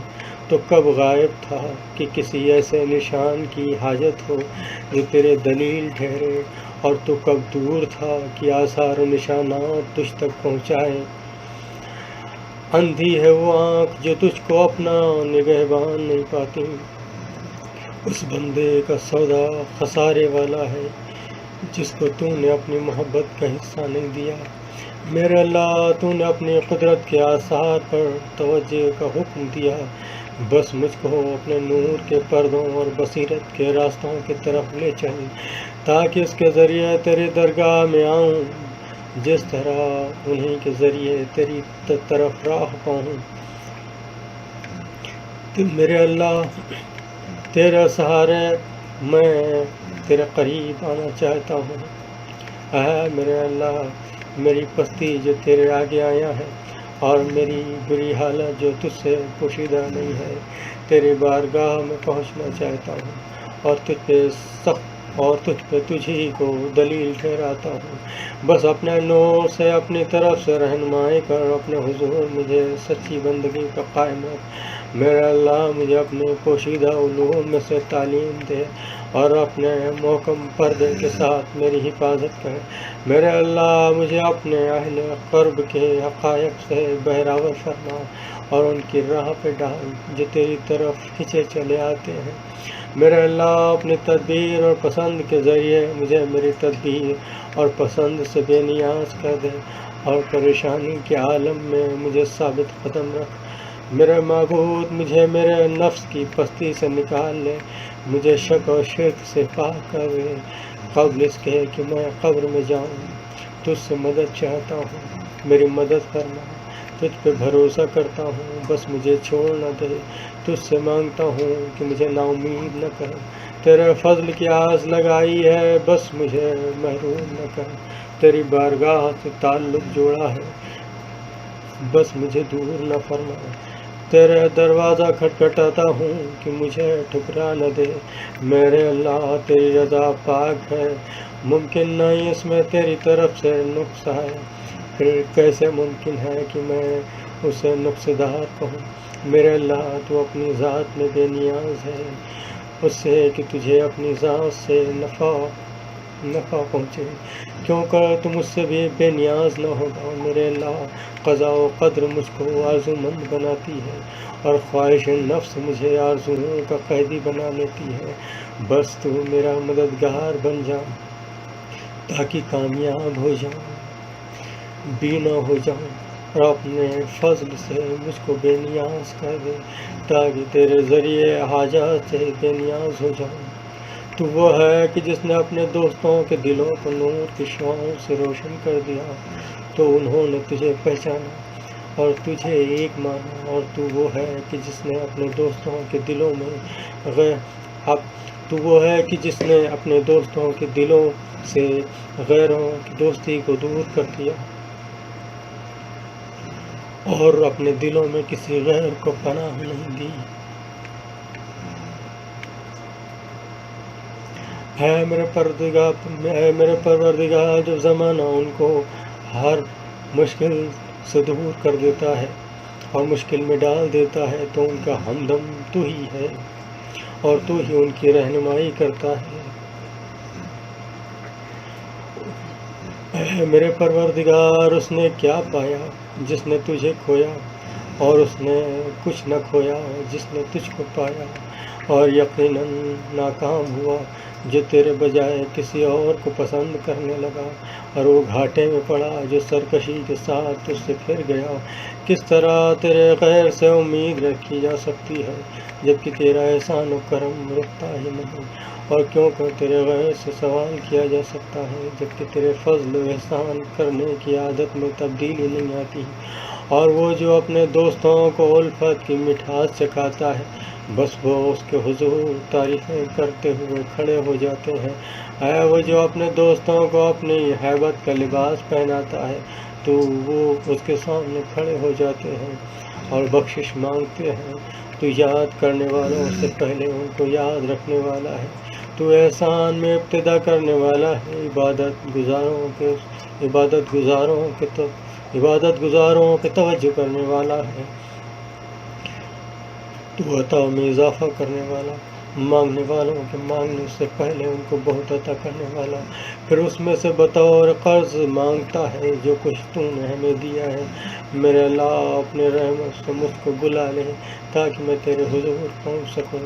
تو کب غائب تھا کہ کسی ایسے نشان کی حاجت ہو جو تیرے دلیل ٹھہرے، اور تو کب دور تھا کہ آثار و نشانات تجھ تک پہنچائے. اندھی ہے وہ آنکھ جو تجھ کو اپنا نگہبان نہیں پاتی. اس بندے کا سودا خسارے والا ہے جس کو تو نے اپنی محبت کا حصہ نہیں دیا. میرے اللہ تو نے اپنی قدرت کے آثار پر توجہ کا حکم دیا. بس مجھ کو اپنے نور کے پردوں اور بصیرت کے راستوں کی طرف لے چل تاکہ اس کے ذریعے تیری درگاہ میں آؤں جس طرح انہی کے ذریعے تیری طرف راہ پاؤں. میرے اللہ تیرے سہارے میں تیرے قریب آنا چاہتا ہوں. اے میرے اللہ میری پستی جو تیرے آگے آیا ہے اور میری بری حالت جو تجھ سے پوشیدہ نہیں ہے، تیری بارگاہ میں پہنچنا چاہتا ہوں اور تجھ پہ تجھ ہی کو دلیل ٹھہراتا ہوں. بس اپنے نور سے اپنی طرف سے رہنمائی کر اپنے حضور مجھے سچی بندگی کا قائم رکھ. میرا اللہ مجھے اپنے پوشیدہ علوم میں سے تعلیم دے اور اپنے محکم پردے کے ساتھ میری حفاظت کر. میرے اللہ مجھے اپنے اہل قرب کے حقائق سے بہراور فرما اور ان کی راہ پہ ڈال جو تیری طرف کھنچے چلے آتے ہیں. میرے اللہ اپنی تدبیر اور پسند کے ذریعے مجھے میری تدبیر اور پسند سے بے نیاز کر دے اور پریشانی کے عالم میں مجھے ثابت قدم رکھ. میرے معبود مجھے میرے نفس کی پستی سے نکال لے، مجھے شک و شرک سے پاک کر دے. قبل اس کے کہ میں قبر میں جاؤں تجھ سے مدد چاہتا ہوں، میری مدد کرنا. تجھ پہ بھروسہ کرتا ہوں، بس مجھے چھوڑ نہ دے. تجھ سے مانگتا ہوں کہ مجھے نا امید نہ کر. تیرے فضل کی آس لگائی ہے، بس مجھے محروم نہ کر. تیری بارگاہ سے تعلق جوڑا ہے، بس مجھے دور نہ فرما. تیرے دروازہ کھٹکھٹاتا ہوں کہ مجھے ٹھکرا نہ دے. میرے اللہ تیری رضا پاک ہے، ممکن نہیں اس میں تیری طرف سے نقص ہے. پھر کیسے ممکن ہے کہ میں اسے نقص دار کہوں. میرے اللہ تو اپنی ذات میں بے نیاز ہے، اس سے کہ تجھے اپنی ذات سے نفع پہنچے، کیونکہ تم مجھ سے بھی بے نیاز نہ ہوگا. میرے اللہ قضاء و قدر مجھ کو آرزو مند بناتی ہے اور خواہش نفس مجھے آرزوؤں کا قیدی بنا لیتی ہے. بس تو میرا مددگار بن جا تاکہ کامیاب ہو جاؤں، بینا ہو جاؤں، اور اپنے فضل سے مجھ کو بے نیاز کر دے تاکہ تیرے ذریعے حاجات سے بے نیاز ہو جاؤں. تو وہ ہے کہ جس نے اپنے دوستوں کے دلوں کو نور کی شعاؤں سے روشن کر دیا تو انہوں نے تجھے پہچانا اور تجھے ایک مانا. اور تو وہ ہے کہ جس نے اپنے دوستوں کے دلوں سے غیروں کی دوستی کو دور کر دیا اور اپنے دلوں میں کسی غیر کو پناہ نہیں دی. اے میرے پروردگار جو زمانہ ان کو ہر مشکل سے دور کر دیتا ہے اور مشکل میں ڈال دیتا ہے تو ان کا ہمدم تو ہی ہے اور تو ہی ان کی رہنمائی کرتا ہے. اے میرے پروردگار اس نے کیا پایا جس نے تجھے کھویا، اور اس نے کچھ نہ کھویا جس نے تجھ کو پایا. اور یقیناً ناکام ہوا جو تیرے بجائے کسی اور کو پسند کرنے لگا، اور وہ گھاٹے میں پڑا جو سرکشی کے ساتھ تجھ سے پھر گیا. کس طرح تیرے غیر سے امید رکھی جا سکتی ہے جبکہ تیرا احسان و کرم رکتا ہی نہیں اور کیوں کر تیرے غیر سے سوال کیا جا سکتا ہے، جبکہ تیرے فضل و احسان کرنے کی عادت میں تبدیلی نہیں آتی۔ اور وہ جو اپنے دوستوں کو الفت کی مٹھاس چکھاتا ہے، بس وہ اس کے حضور تعریفیں کرتے ہوئے کھڑے ہو جاتے ہیں۔ اے وہ جو اپنے دوستوں کو اپنی ہیبت کا لباس پہناتا ہے، تو وہ اس کے سامنے کھڑے ہو جاتے ہیں اور بخشش مانگتے ہیں۔ تو یاد کرنے والوں سے پہلے ان کو یاد رکھنے والا ہے، تو احسان میں ابتدا کرنے والا ہے، عبادت گزاروں کے توجہ کرنے والا ہے، تو عطا میں اضافہ کرنے والا، مانگنے والوں کے مانگنے سے پہلے ان کو بہت عطا کرنے والا، پھر اس میں سے بطور قرض مانگتا ہے جو کچھ تو نے ہمیں دیا ہے۔ میرے اللہ اپنے رحمت سے مجھ کو بلا لے تاکہ میں تیرے حضور پہنچ سکوں،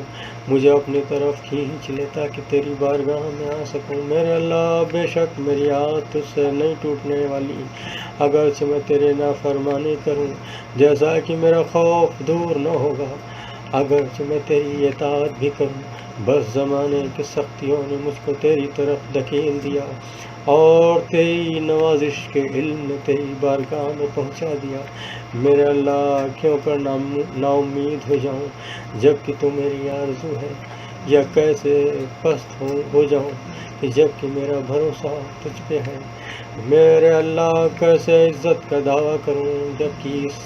مجھے اپنی طرف کھینچ لے تاکہ تیری بارگاہ میں آ سکوں۔ میرے اللہ بے شک میری آہت تجھ سے نہیں ٹوٹنے والی، اگرچہ میں تیرے نافرمانی کروں، جیسا کہ میرا خوف دور نہ ہوگا، اگرچہ میں تیری اطاعت بھی کروں۔ بس زمانے کی سختیوں نے مجھ کو تیری طرف دھکیل دیا، اور تیری نوازش کے علم نے تیری بارگاہ میں پہنچا دیا۔ میرے اللہ کیوں کر نا امید ہو جاؤں جب کہ تو میری آرزو ہے، یا کیسے پست ہو جاؤں کہ جب کہ میرا بھروسہ تجھ پہ ہے۔ میرے اللہ کیسے عزت کا دعویٰ کروں جب کہ اس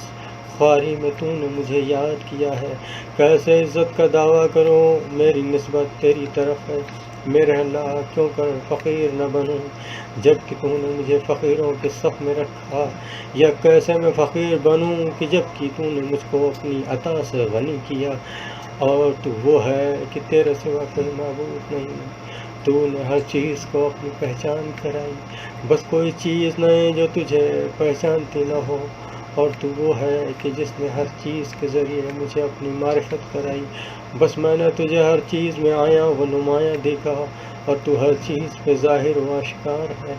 خواری میں تو نے مجھے یاد کیا ہے، کیسے عزت کا دعویٰ کروں میری نسبت تیری طرف ہے۔ میرے اللہ کیوں کر فقیر نہ بنوں جب کہ تو نے مجھے فقیروں کے صف میں رکھا، یا کیسے میں فقیر بنوں کہ جب کہ تو نے مجھ کو اپنی عطا سے غنی کیا۔ اور تو وہ ہے کہ تیرے سوا کوئی معبود نہیں، تو نے ہر چیز کو اپنی پہچان کرائی، بس کوئی چیز نہیں جو تجھے پہچانتی نہ ہو۔ اور تو وہ ہے کہ جس نے ہر چیز کے ذریعے مجھے اپنی معرفت کرائی، بس میں نے تجھے ہر چیز میں آیا و نمایاں دیکھا، اور تو ہر چیز پہ ظاہر و آشکار ہے۔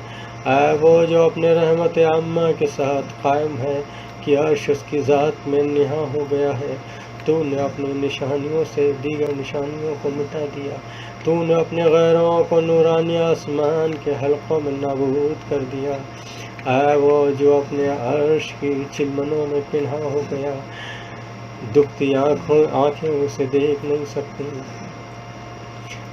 اے وہ جو اپنے رحمت عامہ کے ساتھ قائم ہے کہ عرش اس کی ذات میں نہاں ہو گیا ہے، تو نے اپنی نشانیوں سے دیگر نشانیوں کو مٹا دیا، تو نے اپنے غیروں کو نورانی آسمان کے حلقوں میں نابود کر دیا۔ اے وہ جو اپنے عرش کی چلمنوں میں پنہاں ہو گیا، دکھتی آنکھیں اسے دیکھ نہیں سکتی۔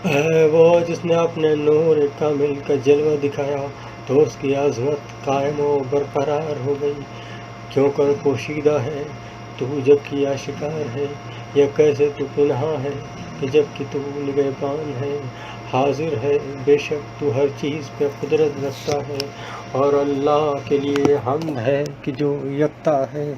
اے وہ جس نے اپنے نور کامل کا جلوہ دکھایا، تو اس کی عظمت قائم و برقرار ہو گئی۔ کیوں کر پوشیدہ ہے تو جب کہ آشکار ہے، یا کیسے تو پنہاں ہے کہ جب کہ تو نگہبان ہے، حاضر ہے، بے شک تو ہر چیز پہ قدرت رکھتا ہے۔ اور اللہ کے لیے حمد ہے کہ جو یکتا ہے۔